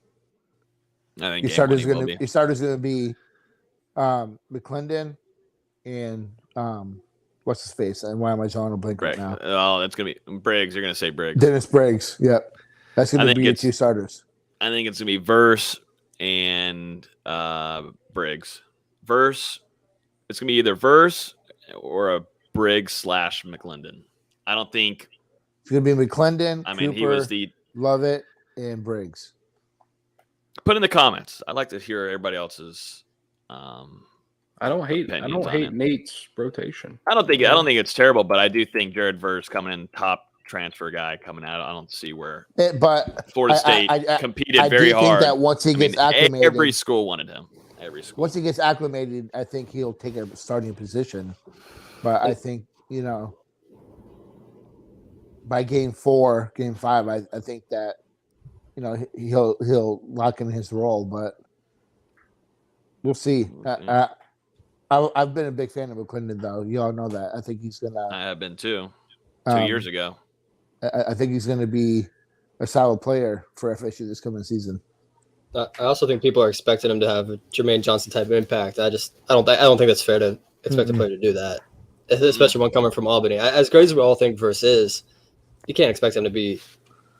Speaker 1: I think
Speaker 4: your starter's going to be McClendon and what's his face? And why am I drawing a blank right now?
Speaker 1: Oh, that's going to be Briggs. You're going to say Briggs.
Speaker 4: Dennis Briggs. Yep. That's going to be your 2 starters.
Speaker 1: I think it's going to be Verse and Briggs. Verse. It's going to be either Verse or a Briggs / McClendon. I don't think
Speaker 4: It's going to be McClendon.
Speaker 1: I mean,
Speaker 4: Cooper,
Speaker 1: he was the
Speaker 4: Lovett, and Briggs.
Speaker 1: Put in the comments. I'd like to hear everybody else's.
Speaker 2: I don't hate Nate's rotation.
Speaker 1: I don't think it's terrible, but I do think Jared Verse coming in, top transfer guy coming out. I don't see where.
Speaker 4: But
Speaker 1: Florida State competed
Speaker 4: I
Speaker 1: very
Speaker 4: do
Speaker 1: hard.
Speaker 4: think that once he gets acclimated,
Speaker 1: every school wanted him. Every school.
Speaker 4: Once he gets acclimated, I think he'll take a starting position. But I think by game 4, game 5, I think that he'll lock in his role. But we'll see. I've been a big fan of McClendon, though. You all know that. I think he's gonna.
Speaker 1: I have been too. 2 years ago.
Speaker 4: I think he's going to be a solid player for FSU this coming season.
Speaker 3: I also think people are expecting him to have a Jermaine Johnson type of impact. I don't think that's fair to expect a player to do that, especially one coming from Albany. As great as we all think Verse is, you can't expect him to be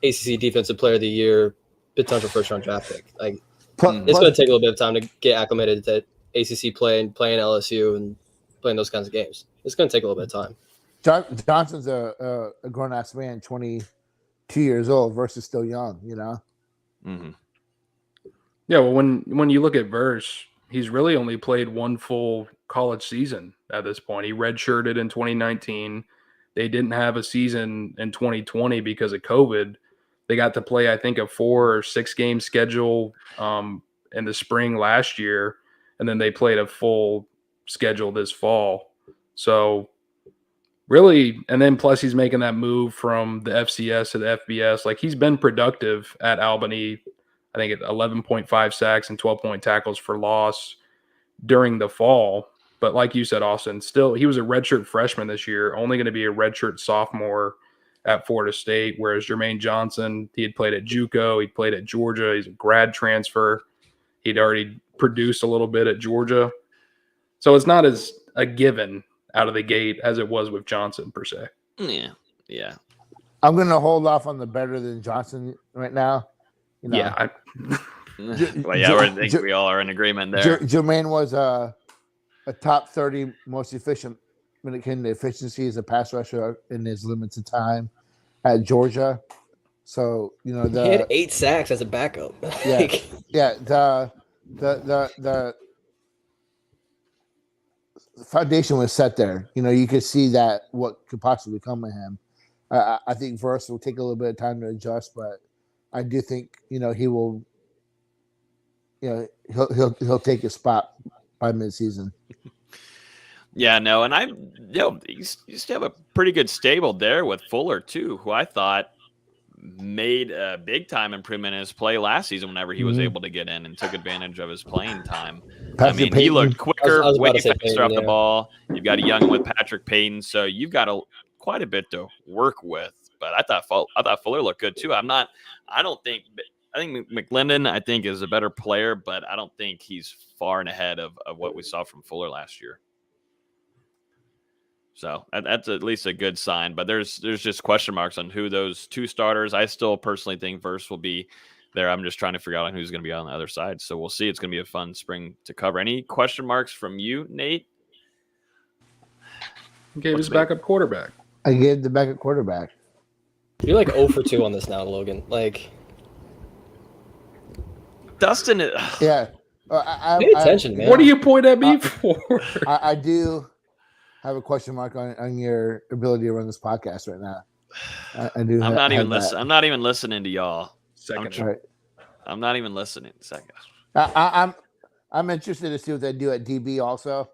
Speaker 3: ACC Defensive Player of the Year, potential first-round draft pick. Like it's going to take a little bit of time to get acclimated to ACC play and playing LSU and playing those kinds of games. It's going to take a little bit of time.
Speaker 4: Johnson's a grown-ass man, 22 years old, versus still young,
Speaker 1: Mm-hmm.
Speaker 2: Yeah, well, when you look at Verse, he's really only played one full college season at this point. He redshirted in 2019. They didn't have a season in 2020 because of COVID. They got to play, I think, a 4 or 6 game schedule in the spring last year, and then they played a full schedule this fall. So really, and then plus he's making that move from the FCS to the FBS. Like, he's been productive at Albany, I think at 11.5 sacks and 12 tackles for loss during the fall. But like you said, Austin, still he was a redshirt freshman this year, only going to be a redshirt sophomore at Florida State, whereas Jermaine Johnson, he had played at JUCO, he played at Georgia, he's a grad transfer. He'd already produced a little bit at Georgia. So it's not as a given out of the gate as it was with Johnson per se.
Speaker 1: Yeah.
Speaker 4: I'm going to hold off on the better than Johnson right now.
Speaker 2: Yeah.
Speaker 1: I think we all are in agreement there.
Speaker 4: Jermaine was a top 30 most efficient when it came to efficiency as a pass rusher in his limited time at Georgia. So,
Speaker 3: he had 8 sacks as a backup.
Speaker 4: The foundation was set there. You could see that what could possibly come of him. I think Verse will take a little bit of time to adjust, but I do think he will. He'll take his spot by midseason.
Speaker 1: Yeah, no, and you used to have a pretty good stable there with Fuller too, who I thought made a big time improvement in his play last season whenever he was able to get in and took advantage of his playing time. He looked quicker, way faster off the ball. You've got a young with Patrick Payton, so you've got quite a bit to work with. But I thought Fuller looked good too. I think McClendon is a better player, but I don't think he's far and ahead of what we saw from Fuller last year. So that's at least a good sign, but there's just question marks on who those 2 starters. I still personally think Verse will be there. I'm just trying to figure out who's going to be on the other side. So we'll see. It's going to be a fun spring to cover. Any question marks from you, Nate?
Speaker 2: He gave his backup quarterback.
Speaker 4: I gave the backup quarterback.
Speaker 3: You're like 0 for 2 on this now, Logan. Like
Speaker 1: Dustin.
Speaker 4: Yeah.
Speaker 3: Pay attention, man.
Speaker 2: What do you point at me for?
Speaker 4: I do have a question mark on your ability to run this podcast right now. I do.
Speaker 1: I'm not even listening. I'm not even listening to y'all. I'm not even listening. Second.
Speaker 4: I'm interested to see what they do at DB also.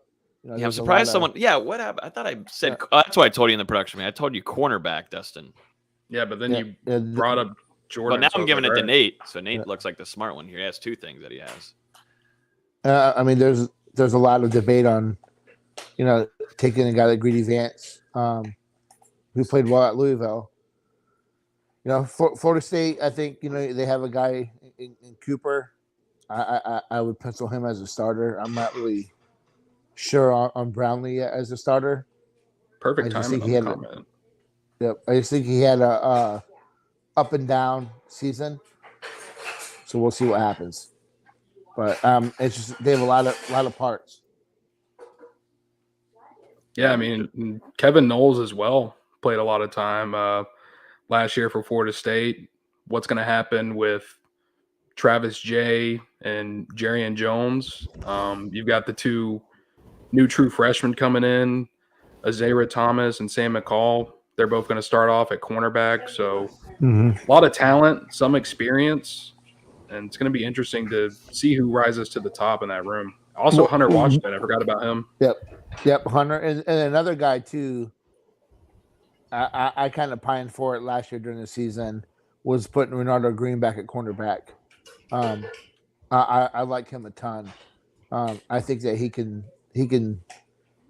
Speaker 1: I'm surprised someone. Yeah, what happened? I thought I said. That's what I told you in the production. I told you cornerback, Dustin.
Speaker 2: Yeah, but then you brought up Jordan.
Speaker 1: But now I'm giving it to Nate. So Nate looks like the smart one here. He has 2 things that he has.
Speaker 4: There's a lot of debate on, taking a guy like Greedy Vance, who played well at Louisville. Florida State, I think, they have a guy in Cooper. I would pencil him as a starter. I'm not really sure on Brownlee as a starter.
Speaker 2: Perfect timing.
Speaker 4: I just think he had a up and down season. So we'll see what happens. But it's just they have a lot of parts.
Speaker 2: Yeah, I mean, Kevin Knowles as well played a lot of time last year for Florida State. What's going to happen with Travis Jay and Jarian Jones? You've got the two new true freshmen coming in, Azera Thomas and Sam McCall. They're both going to start off at cornerback. So a lot of talent, some experience, and it's going to be interesting to see who rises to the top in that room. Also, Hunter Washington. I forgot about him.
Speaker 4: Yep, Hunter. And another guy, too, I kind of pined for it last year during the season, was putting Renardo Green back at cornerback. I like him a ton. I think that he can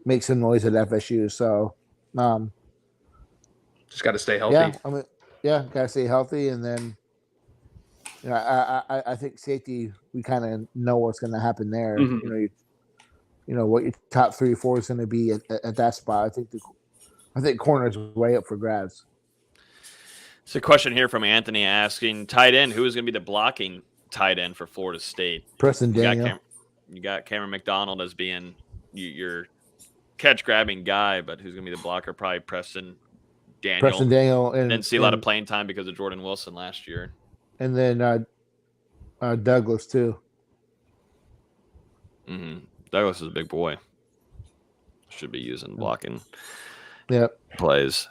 Speaker 4: make some noise at FSU. So,
Speaker 2: just got to stay healthy.
Speaker 4: Got to stay healthy, and then I think safety. We kind of know what's going to happen there.
Speaker 2: Mm-hmm.
Speaker 4: You know what your top 3 or 4 is going to be at that spot. I think corner is way up for grabs.
Speaker 1: It's a question here from Anthony asking tight end. Who is going to be the blocking tight end for Florida State?
Speaker 4: Preston Daniel.
Speaker 1: You got Cameron McDonald as being your catch-grabbing guy, but who's going to be the blocker? Probably Preston Daniel. And didn't see a lot of playing time because of Jordan Wilson last year.
Speaker 4: And then Douglas, too.
Speaker 1: Mm-hmm. Douglas is a big boy. Should be using blocking plays.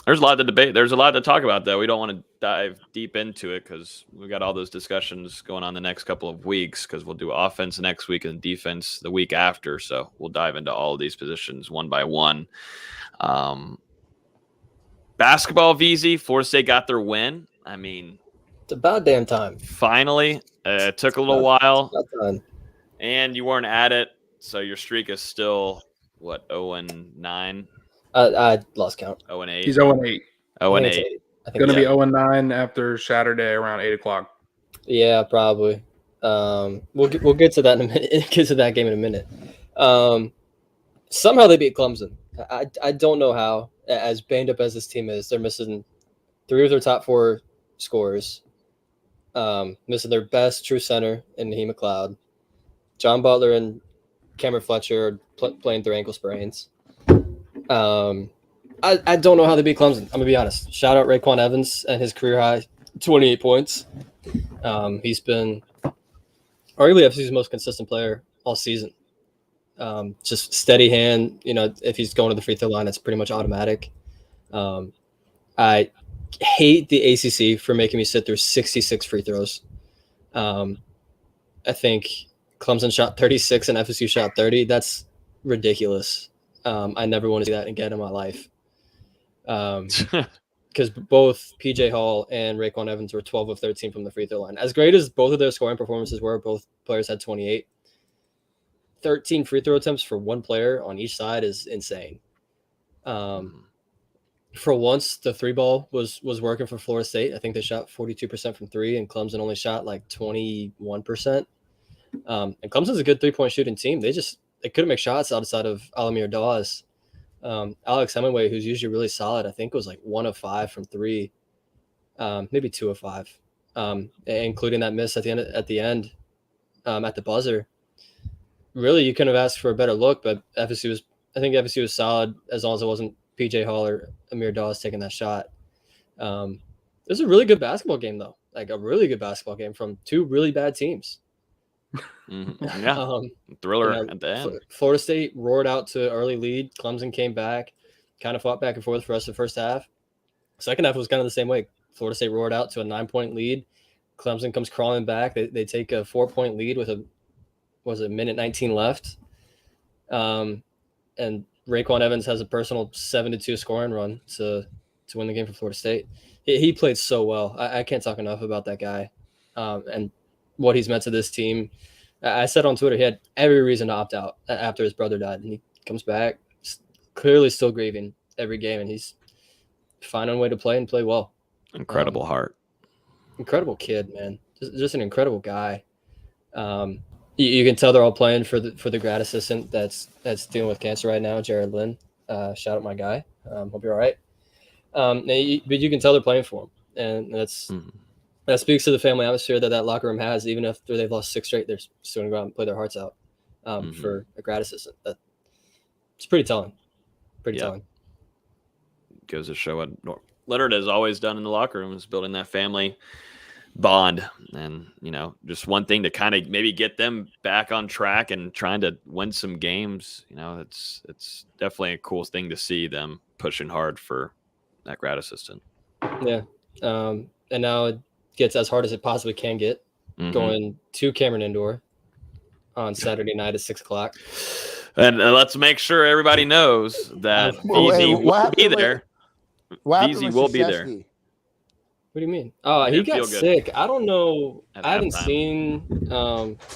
Speaker 1: There's a lot to debate. There's a lot to talk about, though. We don't want to dive deep into it because we got all those discussions going on the next couple of weeks because we'll do offense next week and defense the week after. So we'll dive into all of these positions one by one. Basketball, VZ, Florida State got their win. I mean,
Speaker 3: it's about damn time.
Speaker 1: Finally. It took a little while. And you weren't at it. So your streak is still, 0-9?
Speaker 3: I lost count.
Speaker 1: 0-8.
Speaker 2: He's 0-8.
Speaker 1: 0-8.
Speaker 2: Going to be 0-9 after Saturday around 8 o'clock.
Speaker 3: Yeah, probably. We'll get to that in a minute. Get to that game in a minute. Somehow they beat Clemson. I don't know how. As banged up as this team is, they're missing 3 of their top 4 scorers. Missing their best true center in Naheem McLeod. John Butler and Cameron Fletcher are playing through ankle sprains. I don't know how they beat Clemson. I'm going to be honest. Shout out Raekwon Evans and his career high 28 points. He's been arguably FSU's most consistent player all season. Just steady hand. If he's going to the free throw line, it's pretty much automatic. I hate the ACC for making me sit through 66 free throws. I think Clemson shot 36 and FSU shot 30. That's ridiculous. I never want to see that again in my life. Because both PJ Hall and Raekwon Evans were 12 of 13 from the free throw line. As great as both of their scoring performances were, both players had 28. 13 free throw attempts for one player on each side is insane. For once, the 3-ball was working for Florida State. I think they shot 42% from 3, and Clemson only shot like 21%. And Clemson's a good 3-point shooting team. They couldn't make shots outside of Alamir Dawes. Alex Hemingway, who's usually really solid, I think was like 1 of 5 from 3, maybe 2 of 5, including that miss at the end at the buzzer. Really, you couldn't have asked for a better look, but I think FSU was solid as long as it wasn't PJ Hall or Amir Dawes taking that shot. It was a really good basketball game, though. Like a really good basketball game from 2 really bad teams.
Speaker 1: Mm-hmm. Yeah, thriller at the end.
Speaker 3: Florida State roared out to early lead. Clemson came back, kind of fought back and forth for the rest of the first half. Second half was kind of the same way. Florida State roared out to a 9-point lead. Clemson comes crawling back. They take a 4-point lead with a minute 19 left. And Raekwon Evans has a personal 7-2 scoring run to win the game for Florida State. He played so well. I can't talk enough about that guy and what he's meant to this team. I said on Twitter he had every reason to opt out after his brother died, and he comes back clearly still grieving every game, and he's finding a way to play and play well.
Speaker 1: Incredible heart.
Speaker 3: Incredible kid, man. Just an incredible guy. You can tell they're all playing for the grad assistant that's dealing with cancer right now, Jared Lynn. Shout out my guy. Hope you're all right. But you can tell they're playing for him, and that speaks to the family atmosphere that locker room has. Even after they've lost 6 straight, they're still going to go out and play their hearts out for a grad assistant. It's pretty telling. Pretty
Speaker 1: Yeah.
Speaker 3: telling.
Speaker 1: Goes to show what Leonard has always done in the locker room is building that family bond. And, just one thing to kind of maybe get them back on track and trying to win some games. It's definitely a cool thing to see them pushing hard for that grad assistant.
Speaker 3: Yeah. And now it gets as hard as it possibly can get, going to Cameron Indoor on Saturday night at 6:00.
Speaker 1: And let's make sure everybody knows that VZ will be there. VZ will be there.
Speaker 3: What do you mean? Oh, he got sick. I don't know. I haven't seen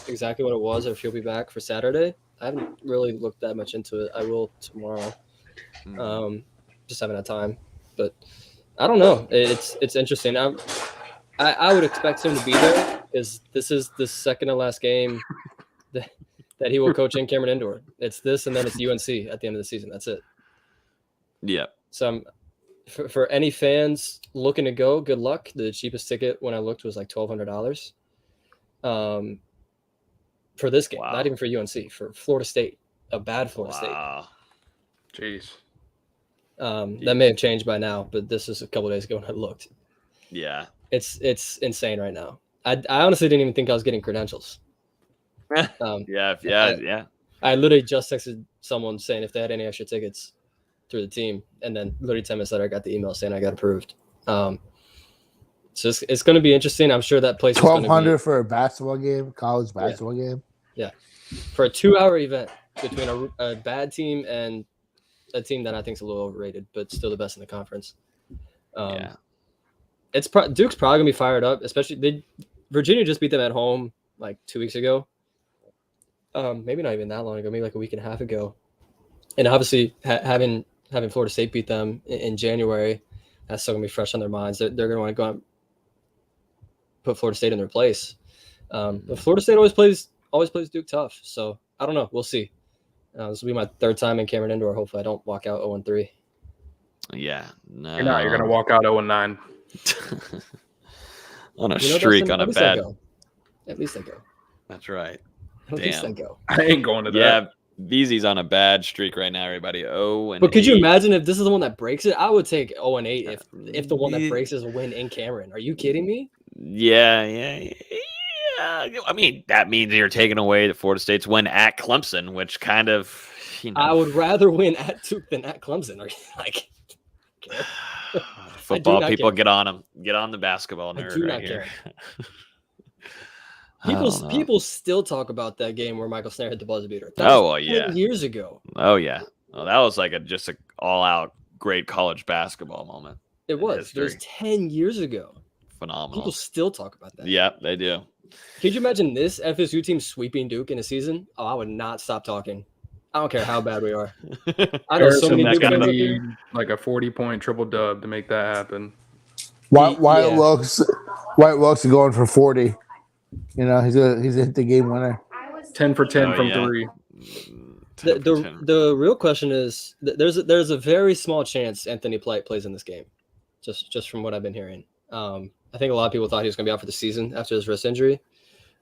Speaker 3: exactly what it was, or if he'll be back for Saturday. I haven't really looked that much into it. I will tomorrow. Just haven't had time. But I don't know. It's interesting. I would expect him to be there because this is the second to last game that he will coach in Cameron Indoor. It's this, and then it's UNC at the end of the season. That's it.
Speaker 1: Yeah.
Speaker 3: So for any fans looking to go, good luck. The cheapest ticket when I looked was like $1,200 for this game. Wow. Not even for UNC, for Florida State, a bad Florida State.
Speaker 2: Jeez.
Speaker 3: That may have changed by now, but this is a couple of days ago when I looked.
Speaker 1: Yeah.
Speaker 3: It's insane right now. I honestly didn't even think I was getting credentials.
Speaker 1: Yeah.
Speaker 3: I literally just texted someone saying if they had any extra tickets through the team, and then literally 10 minutes later I got the email saying I got approved. So it's going to be interesting. I'm sure that place is
Speaker 4: $1,200 for a basketball game, college basketball game.
Speaker 3: Yeah, for a 2-hour event between a bad team and a team that I think is a little overrated, but still the best in the conference. It's Duke's probably gonna be fired up, especially Virginia just beat them at home like 2 weeks ago. Maybe not even that long ago, maybe like a week and a half ago. And obviously having Florida State beat them in January, that's still gonna be fresh on their minds. They're gonna want to go out and put Florida State in their place. But Florida State always plays Duke tough. So I don't know. We'll see. This will be my third time in Cameron Indoor. Hopefully I don't walk out 0-3.
Speaker 1: Yeah. No.
Speaker 2: You're not. You're gonna walk out 0-9.
Speaker 1: On a streak, on a bad.
Speaker 3: At least I go.
Speaker 1: That's right.
Speaker 3: At least I go.
Speaker 2: I ain't going to that.
Speaker 1: Yeah, VZ's on a bad streak right now, everybody.
Speaker 3: But could you imagine if this is the one that breaks it? I would take 0-8 if the one that breaks is a win in Cameron. Are you kidding me?
Speaker 1: Yeah. I mean, that means you're taking away the Florida State's win at Clemson, which kind of,
Speaker 3: I would rather win at Duke than at Clemson. Are you like?
Speaker 1: Football people, care. Get on them. Get on the basketball nerd.
Speaker 3: I do not care. People still talk about that game where Michael Snare hit the buzzer beater.
Speaker 1: Yeah,
Speaker 3: years ago.
Speaker 1: Oh yeah, well, that was like just an all-out great college basketball moment.
Speaker 3: It was. It was 10 years ago.
Speaker 1: Phenomenal.
Speaker 3: People still talk about that.
Speaker 1: Yeah, they do.
Speaker 3: Could you imagine this FSU team sweeping Duke in a season? Oh, I would not stop talking. I don't care how bad we are. I know so many
Speaker 2: Duke
Speaker 3: fans
Speaker 2: gonna be like a 40-point triple dub to make that happen.
Speaker 4: Wyatt Wilkes is going for 40. He's gonna hit the game winner.
Speaker 2: 10 for 10 from 3.
Speaker 3: The real question is there's a very small chance Anthony Plight plays in this game, just from what I've been hearing. I think a lot of people thought he was going to be out for the season after his wrist injury,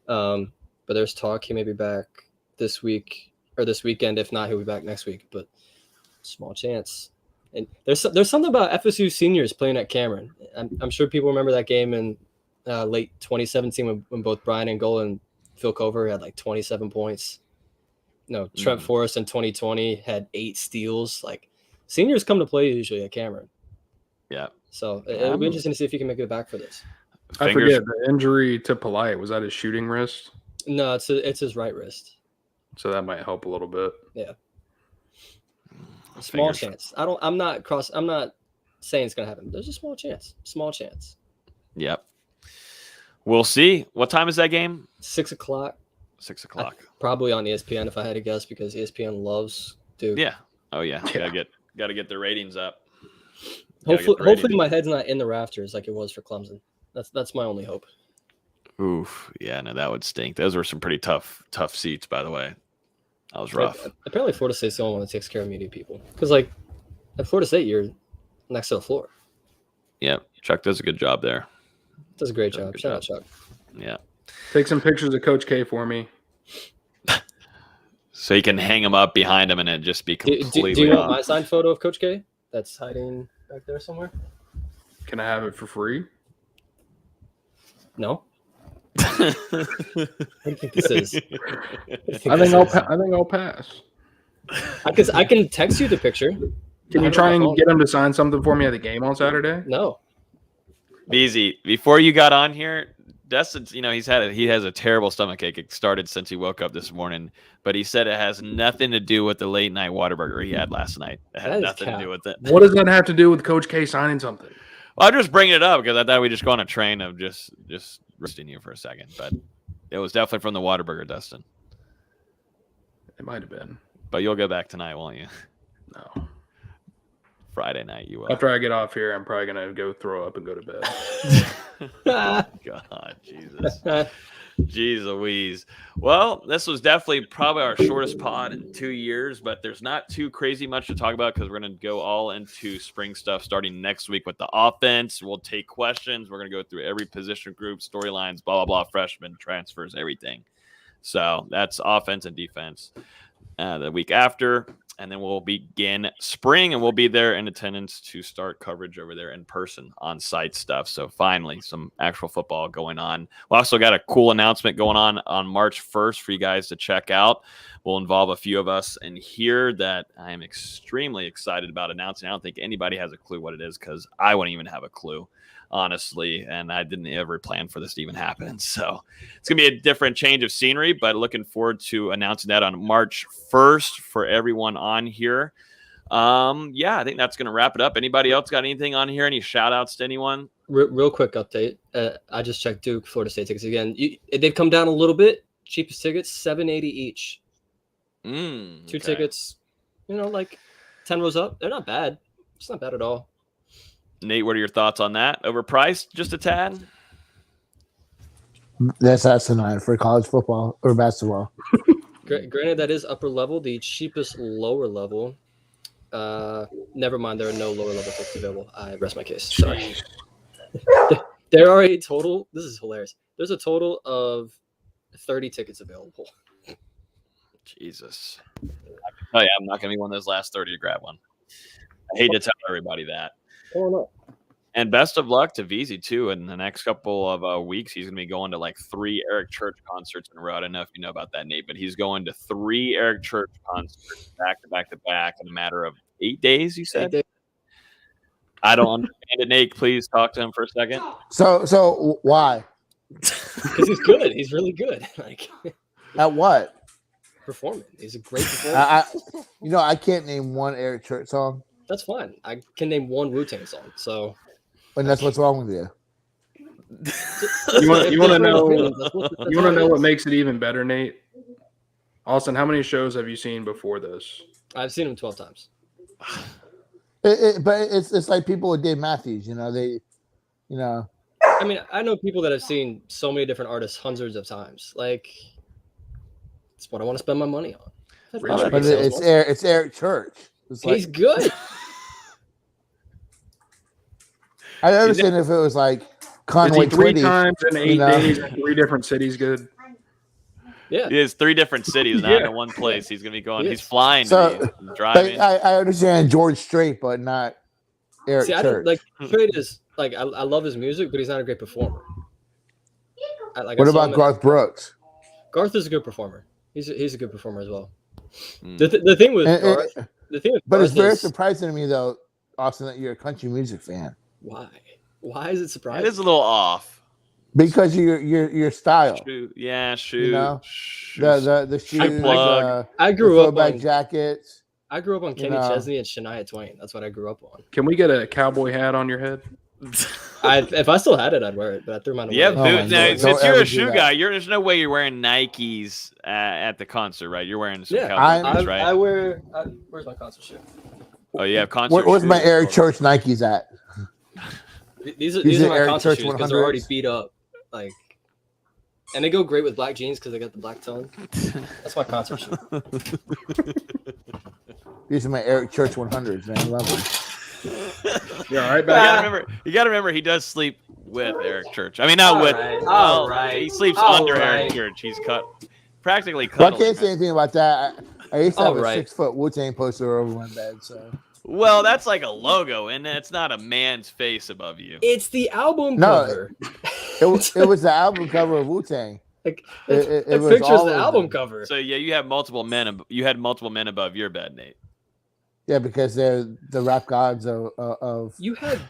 Speaker 3: but there's talk he may be back this week or this weekend. If not, he'll be back next week. But small chance. And there's something about FSU seniors playing at Cameron. I'm sure people remember that game in late 2017 when both Brian Angola and Phil Cover had like 27 points. Trent Forrest in 2020 had 8 steals. Like seniors come to play usually at Cameron.
Speaker 1: Yeah.
Speaker 3: So it'll be interesting to see if he can make it back for this.
Speaker 2: I forget the injury to Polite. Was that his shooting wrist?
Speaker 3: No, it's his right wrist.
Speaker 2: So that might help a little bit.
Speaker 3: Yeah. Small chance. I'm not saying it's gonna happen. There's a small chance. Small chance.
Speaker 1: Yep. We'll see. What time is that game?
Speaker 3: 6:00.
Speaker 1: 6:00.
Speaker 3: Probably on ESPN if I had to guess, because ESPN loves Duke.
Speaker 1: Yeah. Oh yeah. Gotta get their ratings up.
Speaker 3: Hopefully my head's not in the rafters like it was for Clemson. That's my only hope.
Speaker 1: Oof. Yeah, no, that would stink. Those were some pretty tough seats, by the way. That was rough.
Speaker 3: Apparently Florida State's the only one that takes care of media people. Because like at Florida State, you're next to the floor.
Speaker 1: Yeah. Chuck does a good job there.
Speaker 3: Does a great job. Shout out Chuck.
Speaker 1: Yeah.
Speaker 2: Take some pictures of Coach K for me.
Speaker 1: So you can hang him up behind him and it just be completely
Speaker 3: Do you want
Speaker 1: off.
Speaker 3: my signed photo of Coach K? That's hiding back there somewhere.
Speaker 2: Can I have it for free?
Speaker 3: No. What do you think this is?
Speaker 2: I think I'll pass.
Speaker 3: I can text you the picture.
Speaker 2: Can you try and get him to sign something for me at the game on Saturday?
Speaker 3: No.
Speaker 1: Beezy, before you got on here, Dustin's, he has a terrible stomachache. It started since he woke up this morning, but he said it has nothing to do with the late night Whataburger he had last night. It had nothing to do with it.
Speaker 2: What does that have to do with Coach K signing something?
Speaker 1: Well, I'm just bringing it up because I thought we'd just go on a train of just roasting you for a second, but it was definitely from the Whataburger, Dustin.
Speaker 2: It might have been.
Speaker 1: But you'll go back tonight, won't you?
Speaker 2: No.
Speaker 1: Friday night, you will.
Speaker 2: After I get off here, I'm probably gonna go throw up and go to bed.
Speaker 1: God, Jesus. Jeez Louise. Well, this was definitely probably our shortest pod in 2 years, but there's not too crazy much to talk about because we're going to go all into spring stuff starting next week with the offense. We'll take questions. We're going to go through every position group, storylines, blah, blah, blah, freshmen, transfers, everything. So that's offense and defense the week after. And then we'll begin spring, and we'll be there in attendance to start coverage over there in person on-site stuff. So finally, some actual football going on. We also got a cool announcement going on March 1st for you guys to check out. We'll involve a few of us in here that I am extremely excited about announcing. I don't think anybody has a clue what it is because I wouldn't even have a clue, honestly, and I didn't ever plan for this to even happen. So it's going to be a different change of scenery, but looking forward to announcing that on March 1st for everyone on here. I think that's going to wrap it up. Anybody else got anything on here? Any shout outs to anyone?
Speaker 3: Real quick update. I just checked Duke, Florida State tickets again. They've come down a little bit. Cheapest tickets, $780 each. Two tickets, like 10 rows up. They're not bad. It's not bad at all.
Speaker 1: Nate, what are your thoughts on that? Overpriced just a tad?
Speaker 4: That's asinine for college football or basketball.
Speaker 3: Granted, that is upper level. The cheapest lower level. Never mind, there are no lower level tickets available. I rest my case. Sorry. There are a total. This is hilarious. There's a total of 30 tickets available.
Speaker 1: Jesus. I can tell you, I'm not going to be one of those last 30 to grab one. I hate to tell everybody that.
Speaker 3: Oh, no.
Speaker 1: And best of luck to VZ, too. In the next couple of weeks, he's going to be going to like 3 Eric Church concerts in a row. I don't know if you know about that, Nate, but he's going to 3 Eric Church concerts back to back to back in a matter of 8 days, you said? 8 days. I don't understand it, Nate. Please talk to him for a second.
Speaker 4: So why?
Speaker 3: Because he's good. He's really good.
Speaker 4: At what?
Speaker 3: Performing. He's a great performer.
Speaker 4: I can't name one Eric Church song.
Speaker 3: That's fine. I can name one Wu-Tang song. So,
Speaker 4: and that's what's wrong with you.
Speaker 2: You want to know? You want to know what makes it even better, Nate? Austin, how many shows have you seen before this?
Speaker 3: I've seen him 12 times.
Speaker 4: But it's like people with Dave Matthews. I
Speaker 3: mean, I know people that have seen so many different artists hundreds of times. It's what I want to spend my money on.
Speaker 4: But it's Eric Church.
Speaker 3: He's good.
Speaker 4: I understand if it was like Conway
Speaker 2: three
Speaker 4: Twitty,
Speaker 2: times in 8 days in 3 different cities. Good.
Speaker 3: Yeah,
Speaker 1: he has 3 different cities, not in one place. He's gonna be going. He's flying.
Speaker 4: So,
Speaker 1: he's driving.
Speaker 4: I understand George Strait, but not Eric Church.
Speaker 3: Strait is I love his music, but he's not a great performer.
Speaker 4: What about Garth Brooks?
Speaker 3: Garth is a good performer. He's a good performer as well. The thing with Garth.
Speaker 4: But it's very surprising to me, though, Austin, that you're a country music fan.
Speaker 3: Why? Why is it surprising?
Speaker 1: It is a little off.
Speaker 4: Because your style.
Speaker 1: Shoe. The
Speaker 4: shoes.
Speaker 3: I grew up
Speaker 4: on jackets.
Speaker 3: I grew up on Kenny Chesney and Shania Twain. That's what I grew up on.
Speaker 2: Can we get a cowboy hat on your head?
Speaker 3: If I still had it, I'd wear it, but I threw mine away.
Speaker 1: Yeah, since you're a shoe guy, there's no way you're wearing Nikes at the concert, right? You're wearing some cowboy boots, right?
Speaker 3: Where's my concert shoe?
Speaker 1: Oh, you have concert
Speaker 4: Where's
Speaker 1: shoes?
Speaker 4: my Eric Church Nikes at?
Speaker 3: These are my concert shoes because they're already beat up, and they go great with black jeans because they got the black tone. That's my concert shoe.
Speaker 4: These are my Eric Church 100s, man. I love them.
Speaker 2: Yeah, all right, but
Speaker 1: you gotta remember he does sleep with Eric Church. I mean, not with.
Speaker 3: Right.
Speaker 1: He sleeps under Eric Church. He's practically cut.
Speaker 4: Well, I can't say anything about that. I used to have
Speaker 3: All
Speaker 4: a
Speaker 3: right.
Speaker 4: 6-foot Wu-Tang poster over my bed. So
Speaker 1: Well, that's like a logo, and it's not a man's face above you.
Speaker 3: It's the album
Speaker 4: No,
Speaker 3: cover.
Speaker 4: it was the album cover of Wu-Tang.
Speaker 3: Like
Speaker 4: It
Speaker 3: it
Speaker 4: was
Speaker 3: pictures
Speaker 4: all
Speaker 3: the
Speaker 4: of
Speaker 3: album
Speaker 4: them.
Speaker 3: cover.
Speaker 1: So yeah, you had multiple men. You had multiple men above your bed, Nate.
Speaker 4: Yeah, because they're the rap gods of
Speaker 3: You had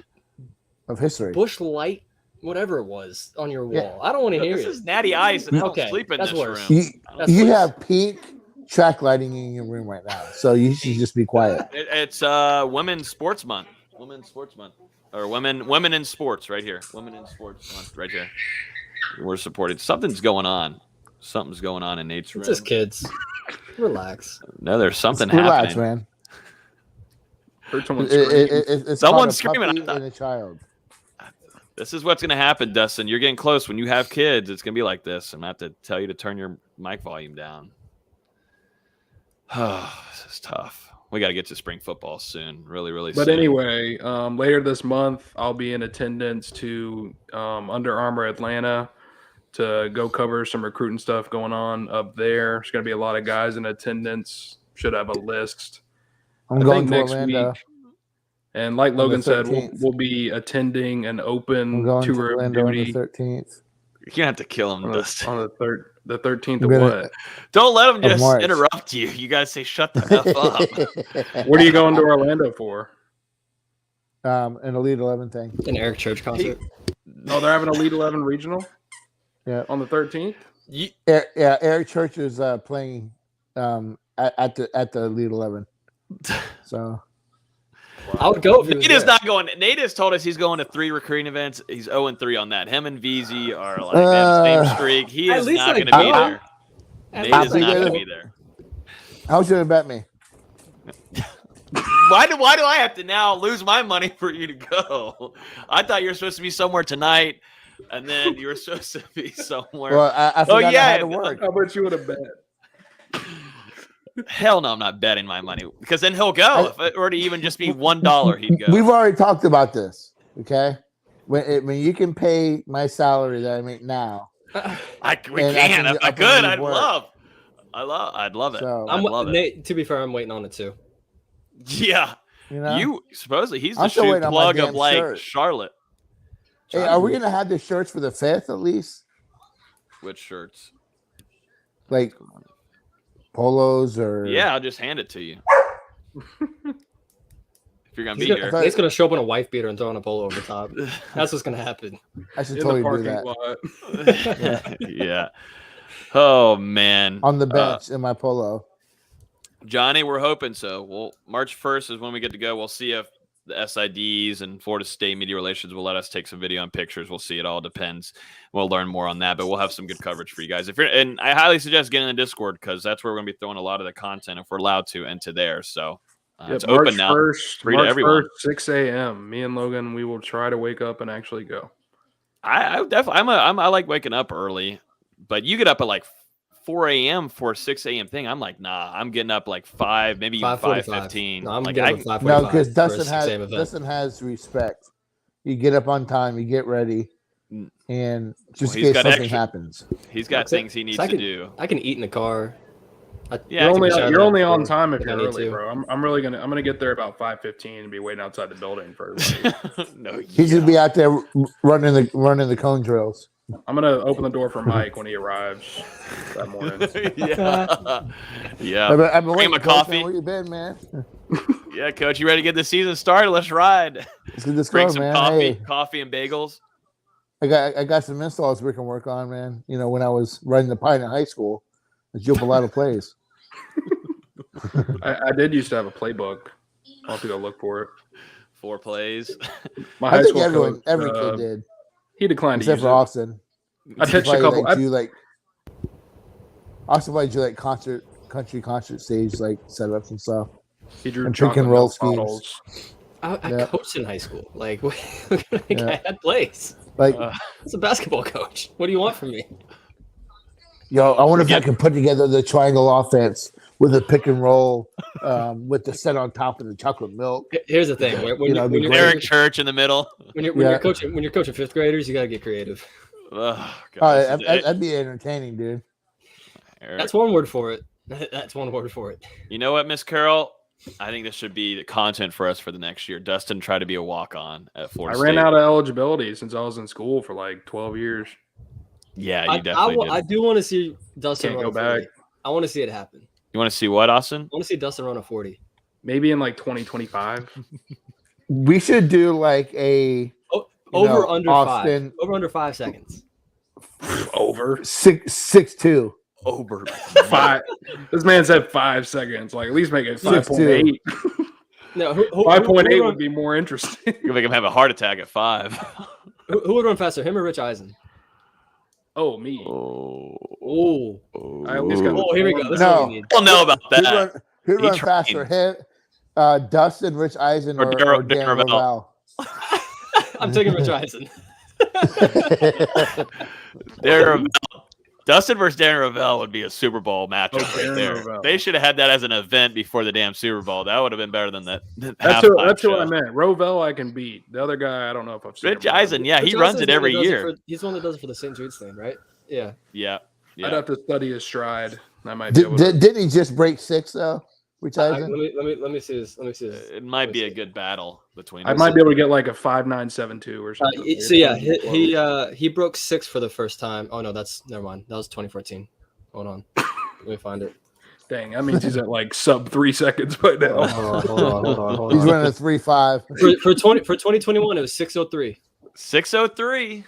Speaker 4: history.
Speaker 3: Bush Light, whatever it was, on your
Speaker 4: Yeah.
Speaker 3: wall. I don't want to hear
Speaker 1: This
Speaker 3: it.
Speaker 1: is Natty Ice, and I don't
Speaker 3: Okay,
Speaker 1: sleep in
Speaker 3: that's
Speaker 1: this
Speaker 3: worse.
Speaker 1: room.
Speaker 3: That's
Speaker 4: You
Speaker 3: worse.
Speaker 4: have pink track lighting in your room right now, so you should just be quiet.
Speaker 1: It's Women's Sports Month. Women's Sports Month, or women in sports, right here. Women in Sports Month, right here. We're supported. Something's going on. Something's going on in Nate's room.
Speaker 3: It's just kids. Relax.
Speaker 1: No, there's something
Speaker 4: Relax,
Speaker 1: happening.
Speaker 4: man.
Speaker 2: Heard someone scream.
Speaker 4: It's
Speaker 1: Someone's
Speaker 4: called a
Speaker 1: screaming.
Speaker 4: puppy
Speaker 1: I thought-
Speaker 4: and a child.
Speaker 1: This is what's going to happen, Dustin. You're getting close. When you have kids, it's going to be like this. I'm going to have to tell you to turn your mic volume down. This is tough. We got to get to spring football soon. Really, really
Speaker 2: But
Speaker 1: soon.
Speaker 2: anyway, later this month, I'll be in attendance to Under Armour Atlanta to go cover some recruiting stuff going on up there. There's going to be a lot of guys in attendance. Should have a list.
Speaker 4: I'm
Speaker 2: I
Speaker 4: going
Speaker 2: think
Speaker 4: to
Speaker 2: next
Speaker 4: Orlando.
Speaker 2: week. And like
Speaker 4: the
Speaker 2: Logan said,
Speaker 4: 13th.
Speaker 2: we'll be attending an
Speaker 4: I'm
Speaker 2: open
Speaker 4: going to
Speaker 2: tour of
Speaker 4: Orlando on the
Speaker 2: duty
Speaker 4: 13th.
Speaker 1: You're going to have to kill him,
Speaker 2: on
Speaker 1: Dustin.
Speaker 2: the 13th
Speaker 4: I'm
Speaker 2: of
Speaker 4: gonna-
Speaker 2: what?
Speaker 1: Don't let him
Speaker 4: Of
Speaker 1: just
Speaker 4: March.
Speaker 1: interrupt you. You got to say, shut the F up.
Speaker 2: What are you going to Orlando for?
Speaker 4: An Elite 11 thing.
Speaker 3: An Eric Church concert.
Speaker 2: Oh, they're having a Elite 11 regional
Speaker 4: Yeah.
Speaker 2: on the 13th?
Speaker 4: Eric Church is playing at the Elite 11. So
Speaker 3: I would go if it was
Speaker 1: Nate is
Speaker 3: there.
Speaker 1: not going. Nate has told us he's going to 3 recruiting events. He's 0-3 on that. Him and VZ are like they have the same streak. He
Speaker 3: At
Speaker 1: is
Speaker 3: least
Speaker 1: not
Speaker 3: I
Speaker 1: going to
Speaker 3: go.
Speaker 1: be there.
Speaker 3: At
Speaker 1: Nate
Speaker 3: least
Speaker 1: is
Speaker 3: I
Speaker 1: not
Speaker 3: go.
Speaker 1: going to be there.
Speaker 4: how much you gonna bet me?
Speaker 1: Why do I have to now lose my money for you to go? I thought you were supposed to be somewhere tonight, and then you were supposed to be somewhere.
Speaker 4: Well, I forgot I
Speaker 1: yeah,
Speaker 4: had to work.
Speaker 2: How much you would have bet?
Speaker 1: Hell no, I'm not betting my money because then he'll go. If it were to even just be $1, he'd go.
Speaker 4: We've already talked about this. Okay, when you can pay my salary that I make now,
Speaker 1: We
Speaker 4: and
Speaker 1: can.
Speaker 4: I can
Speaker 1: If
Speaker 4: get
Speaker 1: I
Speaker 4: up and
Speaker 1: could,
Speaker 4: leave
Speaker 1: I'd
Speaker 4: work.
Speaker 1: love it.
Speaker 4: So
Speaker 1: I'd love it.
Speaker 3: Nate, to be fair, I'm waiting on it too.
Speaker 1: Yeah.
Speaker 4: you know,
Speaker 1: You supposedly he's the
Speaker 4: I'm still
Speaker 1: shoe
Speaker 4: waiting on my
Speaker 1: plug of
Speaker 4: damn
Speaker 1: like
Speaker 4: shirt.
Speaker 1: Charlotte.
Speaker 4: hey, are we gonna have the shirts for the 5th at least?
Speaker 1: Which shirts?
Speaker 4: Like polos or
Speaker 1: Yeah, I'll just hand it to you. If you're gonna be
Speaker 3: He's
Speaker 1: here.
Speaker 3: gonna, Nate's gonna show up in a wife beater and throw on a polo over top. That's what's gonna happen.
Speaker 4: I should
Speaker 2: In
Speaker 4: totally
Speaker 2: the
Speaker 4: do
Speaker 2: parking
Speaker 4: that
Speaker 2: lot.
Speaker 1: Yeah. Oh man.
Speaker 4: on the bench in my polo.
Speaker 1: Johnny, we're hoping so. Well, March 1st is when we get to go. We'll see if the SIDs and Florida State Media Relations will let us take some video and pictures. We'll see. It all depends. We'll learn more on that, but we'll have some good coverage for you guys. And I highly suggest getting in the Discord because that's where we're going to be throwing a lot of the content if we're allowed to into there. So it's
Speaker 2: March
Speaker 1: open now.
Speaker 2: 1st,
Speaker 1: Free to
Speaker 2: March
Speaker 1: everyone.
Speaker 2: 1st, 6 a.m. Me and Logan, we will try to wake up and actually go.
Speaker 1: I definitely I like waking up early, but you get up at like 4 a.m. for a 6 a.m. thing. I'm like, nah, I'm getting up like 5, maybe even 5:15.
Speaker 3: No, I'm
Speaker 1: Like,
Speaker 3: getting up at 5:45
Speaker 4: No, because
Speaker 3: for a
Speaker 4: Dustin
Speaker 3: 6 a.m. event.
Speaker 4: has respect. You get up on time, you get ready, and just
Speaker 1: Well,
Speaker 4: in
Speaker 1: he's
Speaker 4: case
Speaker 1: got
Speaker 4: something
Speaker 1: extra-
Speaker 4: happens.
Speaker 1: He's got
Speaker 3: So-
Speaker 1: things he needs
Speaker 3: so I
Speaker 1: to
Speaker 3: can-
Speaker 1: do.
Speaker 3: I can eat in the car.
Speaker 1: Yeah,
Speaker 2: You're
Speaker 1: I
Speaker 2: only,
Speaker 1: can
Speaker 3: shout
Speaker 2: you're
Speaker 3: out
Speaker 2: only on
Speaker 3: for-
Speaker 2: time if
Speaker 3: if I
Speaker 2: you're
Speaker 3: need
Speaker 2: early,
Speaker 3: to.
Speaker 2: bro. I'm gonna get there about 5:15 and be waiting outside the building for everybody.
Speaker 1: No,
Speaker 4: He should be out there running the cone drills.
Speaker 2: I'm gonna open the door for Mike when he arrives that morning.
Speaker 1: yeah, yeah,
Speaker 4: I've been
Speaker 1: Bring him
Speaker 4: waiting,
Speaker 1: a
Speaker 4: Coach,
Speaker 1: coffee.
Speaker 4: man. Where you been, man?
Speaker 1: yeah. Coach, you ready to get the season started? Let's ride.
Speaker 4: Let's get this
Speaker 1: Bring
Speaker 4: going,
Speaker 1: some
Speaker 4: man.
Speaker 1: coffee,
Speaker 4: Hey,
Speaker 1: coffee and bagels.
Speaker 4: I got some installs we can work on, man. You know, when I was running the Pine in high school, I jumped a lot of plays.
Speaker 2: I did used to have a playbook. I'll have to go look for it.
Speaker 1: 4 plays.
Speaker 2: My
Speaker 4: I
Speaker 2: high
Speaker 4: think
Speaker 2: school coach,
Speaker 4: every kid did,
Speaker 2: he declined to
Speaker 4: except
Speaker 2: use
Speaker 4: for
Speaker 2: it.
Speaker 4: Austin.
Speaker 2: I pitched a couple.
Speaker 4: Austin played you like country concert stage like setups and stuff.
Speaker 2: He drew
Speaker 4: and pick and
Speaker 2: chocolate
Speaker 4: roll
Speaker 2: milk
Speaker 4: schemes.
Speaker 2: bottles.
Speaker 3: I
Speaker 4: Yeah.
Speaker 3: coached in high school. Like, what kind of
Speaker 4: Yeah.
Speaker 3: guy had plays?
Speaker 4: Like,
Speaker 3: It's a basketball coach. What do you want from me?
Speaker 4: yo, I wonder if I can put together the triangle offense with a pick and roll, with the set on top of the chocolate milk.
Speaker 3: Here's the thing: when,
Speaker 4: You know, it'd be
Speaker 3: you're,
Speaker 4: great.
Speaker 1: Eric Church in the middle.
Speaker 3: when you're
Speaker 4: Yeah.
Speaker 3: coaching fifth graders, you gotta get creative.
Speaker 1: Oh,
Speaker 4: Oh,
Speaker 1: God, this is it.
Speaker 4: that'd be entertaining, dude.
Speaker 1: Eric.
Speaker 3: That's one word for it. That's one word for it.
Speaker 1: You know what, Miss Carroll? I think this should be the content for us for the next year. Dustin tried to be a walk-on at Florida
Speaker 2: I ran
Speaker 1: State.
Speaker 2: out of eligibility since I was in school for like 12 years.
Speaker 1: Yeah, you definitely did.
Speaker 3: I do want to see Dustin
Speaker 2: Can't
Speaker 3: run
Speaker 2: go
Speaker 3: a 40.
Speaker 2: back.
Speaker 3: I want to see it happen.
Speaker 1: You want to see what, Austin?
Speaker 3: I want to see Dustin run a 40.
Speaker 2: Maybe in like 2025.
Speaker 4: We should do like a
Speaker 3: Over under
Speaker 4: Austin,
Speaker 3: 5. Over under 5 seconds.
Speaker 2: Over
Speaker 4: 6'2".
Speaker 1: Over
Speaker 2: 5. This man said 5 seconds. Like at least make it 5.8.
Speaker 3: No,
Speaker 2: 5.8 would be more interesting.
Speaker 1: You make him have a heart attack at 5.
Speaker 3: Who would run faster, him or Rich Eisen?
Speaker 2: Oh, me.
Speaker 3: Oh,
Speaker 2: I at least got.
Speaker 3: oh, here we go. This is
Speaker 4: No.
Speaker 3: what we need.
Speaker 1: We'll know about that.
Speaker 4: Who'd
Speaker 1: He
Speaker 4: run faster?
Speaker 1: trained.
Speaker 4: Him, Dustin, Rich Eisen,
Speaker 1: Or
Speaker 4: or
Speaker 1: Darren
Speaker 4: Dan
Speaker 1: Ravel.
Speaker 3: I'm taking Rich Eisen.
Speaker 4: Ravel?
Speaker 1: Darren Ravel. Dustin versus Darren Ravel would be a Super Bowl matchup right
Speaker 2: Darren
Speaker 1: there.
Speaker 2: Ravel.
Speaker 1: They should have had that as an event before the damn Super Bowl. That would have been better than that.
Speaker 2: That's who I meant. Rovell, I can beat. The other guy, I don't know if I've seen.
Speaker 1: Rich
Speaker 2: him.
Speaker 1: Eisen, yeah, he
Speaker 3: Rich
Speaker 1: runs
Speaker 3: Eisen's
Speaker 1: it
Speaker 3: the one
Speaker 1: every
Speaker 3: that does it
Speaker 1: year.
Speaker 3: he's the one that does it for the St. Jude's thing, right? Yeah.
Speaker 1: Yeah.
Speaker 2: I'd have to study his stride. I might be able to.
Speaker 4: Didn't he just break 6 though? Rich
Speaker 3: Let
Speaker 4: Eisen?
Speaker 3: me see this. Let me see this.
Speaker 1: It might be a good battle between
Speaker 2: I might be able to get like a 5.972 or something.
Speaker 3: So yeah, he broke 6 for the first time. Oh no, that's never mind. That was 2014. Hold on, let me find it.
Speaker 2: Dang, that means he's at like sub 3 seconds by now.
Speaker 3: Hold on.
Speaker 4: He's running a 3.5.
Speaker 3: For 2021, it was 6:03.
Speaker 1: 6:03.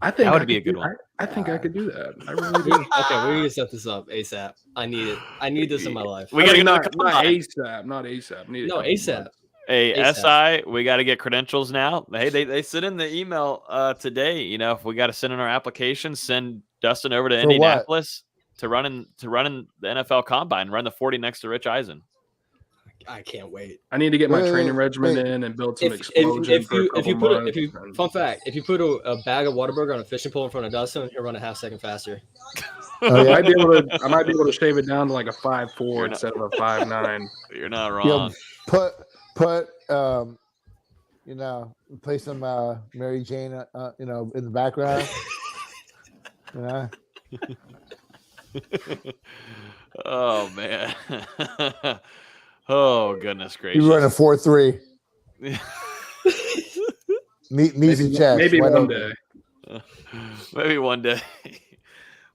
Speaker 2: I think
Speaker 1: That would be a good one.
Speaker 2: I think I could do that. I really do.
Speaker 3: Okay, we need to set this up ASAP. I need it. I need this in my life.
Speaker 1: We gotta get
Speaker 2: not,
Speaker 1: to the
Speaker 2: not
Speaker 1: combine.
Speaker 2: ASAP, not ASAP. Need
Speaker 3: No,
Speaker 2: a couple
Speaker 3: ASAP.
Speaker 2: months.
Speaker 1: Hey,
Speaker 3: ASAP.
Speaker 1: SI, we got to get credentials now. Hey, they sent in the email today. You know, if we got to send in our application, send Dustin over to
Speaker 4: For
Speaker 1: Indianapolis to run in the NFL Combine, run the 40 next to Rich Eisen.
Speaker 3: I can't wait.
Speaker 2: I need to get my
Speaker 4: Wait,
Speaker 2: training regimen
Speaker 4: wait.
Speaker 2: in and build some
Speaker 3: If
Speaker 2: explosion for a
Speaker 3: you
Speaker 2: couple
Speaker 3: put
Speaker 2: months.
Speaker 3: fun fact, if you put a bag of Whataburger on a fishing pole in front of Dustin, he'll run a half second faster.
Speaker 4: Oh,
Speaker 2: I
Speaker 4: yeah.
Speaker 2: might be able to shave it down to like a 5.4 instead of a 5.9.
Speaker 1: You're not
Speaker 4: Yo,
Speaker 1: wrong.
Speaker 4: put play some Mary Jane in the background.
Speaker 1: Oh man. Oh goodness gracious.
Speaker 4: You run a 4.3. Knees and chest.
Speaker 2: Maybe
Speaker 4: wide
Speaker 2: one
Speaker 4: open.
Speaker 2: day.
Speaker 1: Maybe one day.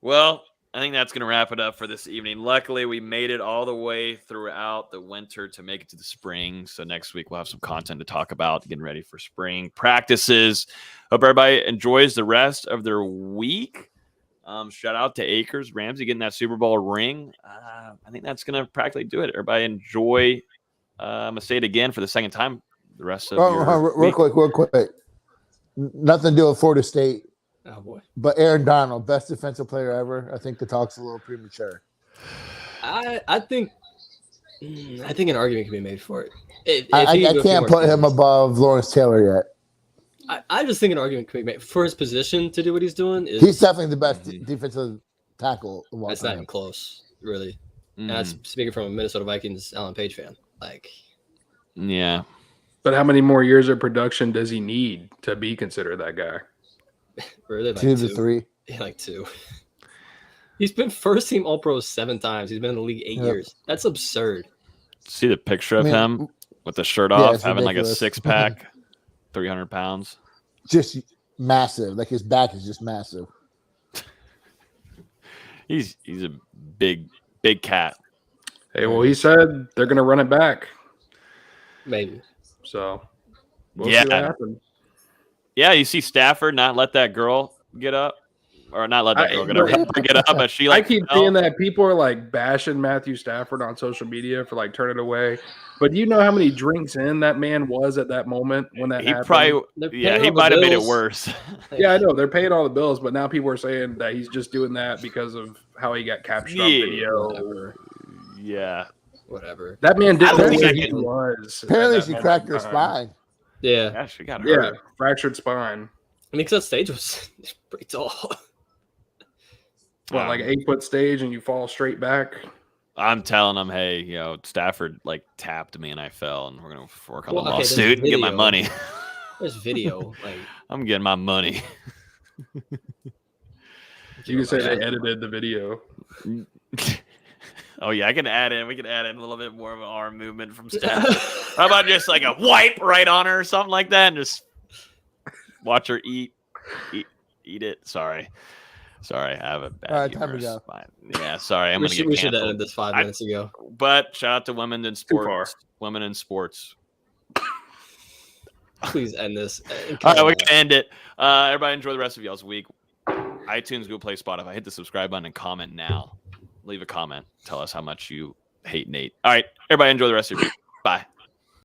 Speaker 1: Well, I think that's going to wrap it up for this evening. Luckily, we made it all the way throughout the winter to make it to the spring. So next week, we'll have some content to talk about, getting ready for spring practices. Hope everybody enjoys the rest of their week. Shout out to Akers, Ramsey getting that Super Bowl ring. I think that's going to practically do it. Everybody enjoy. I'm going to say it again for the second time. The rest of your
Speaker 4: real quick. Nothing to do with Florida State.
Speaker 3: Oh boy.
Speaker 4: But Aaron Donald, best defensive player ever. I think the talk's a little premature.
Speaker 3: I think an argument can be made for it.
Speaker 4: I can't put him above Lawrence Taylor yet.
Speaker 3: I just think an argument can be made for his position to do what he's doing.
Speaker 4: He's definitely the best defensive tackle of all
Speaker 3: That's not
Speaker 4: time.
Speaker 3: even close, really. And that's speaking from a Minnesota Vikings Alan Page fan. Like,
Speaker 1: yeah.
Speaker 2: But how many more years of production does he need to be considered that guy?
Speaker 3: really, like
Speaker 4: 2 to 3.
Speaker 3: Yeah, like 2. He's been first team All Pro 7 times. He's been in the league 8 years. That's absurd.
Speaker 1: See the picture of him with the shirt
Speaker 4: Yeah,
Speaker 1: off,
Speaker 4: it's
Speaker 1: having
Speaker 4: ridiculous.
Speaker 1: like a 6-pack, 300 pounds.
Speaker 4: Just massive. Like his back is just massive.
Speaker 1: He's a big cat.
Speaker 2: Hey, well, he said they're going to run it back.
Speaker 3: Maybe.
Speaker 2: So we'll
Speaker 1: Yeah.
Speaker 2: see what happens.
Speaker 1: Yeah, you see Stafford not let that girl get up, or not let that girl get up, but she like
Speaker 2: I keep seeing that people are like bashing Matthew Stafford on social media for like turning away. But do you know how many drinks in that man was at that moment when that
Speaker 1: he
Speaker 2: happened?
Speaker 1: probably
Speaker 3: They're paying
Speaker 1: he
Speaker 3: all the
Speaker 1: might have made it
Speaker 3: bills.
Speaker 1: worse.
Speaker 2: Yeah, I know they're paying all the bills, but now people are saying that he's just doing that because of how he got captured on
Speaker 1: Yeah.
Speaker 2: video.
Speaker 1: Yeah.
Speaker 3: Whatever.
Speaker 2: That man
Speaker 1: I don't
Speaker 2: didn't know
Speaker 1: think
Speaker 2: where
Speaker 1: I
Speaker 2: he
Speaker 1: can-
Speaker 2: was. at
Speaker 4: Apparently
Speaker 2: that
Speaker 4: she
Speaker 2: moment
Speaker 4: cracked
Speaker 2: in
Speaker 4: her
Speaker 2: time.
Speaker 4: spine.
Speaker 3: Yeah.
Speaker 1: Yeah, she got
Speaker 2: Yeah,
Speaker 1: hurt.
Speaker 2: fractured spine.
Speaker 3: I mean, because that stage was pretty tall.
Speaker 2: What, like 8-foot stage and you fall straight back?
Speaker 1: I'm telling him, hey, Stafford like tapped me and I fell, and we're gonna work on
Speaker 3: Well,
Speaker 1: the
Speaker 3: okay, there's
Speaker 1: lawsuit and get my
Speaker 3: video.
Speaker 1: money.
Speaker 3: There's video. Like,
Speaker 1: I'm getting my money.
Speaker 2: You can say they edited the video.
Speaker 1: Oh yeah, we can add in a little bit more of an arm movement from Steph. How about just like a wipe right on her or something like that, and just watch her eat it. Sorry, I have a bad humorous spine. Yeah, sorry, I'm gonna get
Speaker 3: We should have
Speaker 1: canceled.
Speaker 3: ended this 5 minutes ago.
Speaker 1: But shout out to women in sports. Women in sports.
Speaker 3: Please end this.
Speaker 1: All right, we're gonna end it. Everybody enjoy the rest of y'all's week. iTunes, Google Play, Spotify. Hit the subscribe button and comment now. Leave a comment. Tell us how much you hate Nate. All right, everybody enjoy the rest of your week. Bye.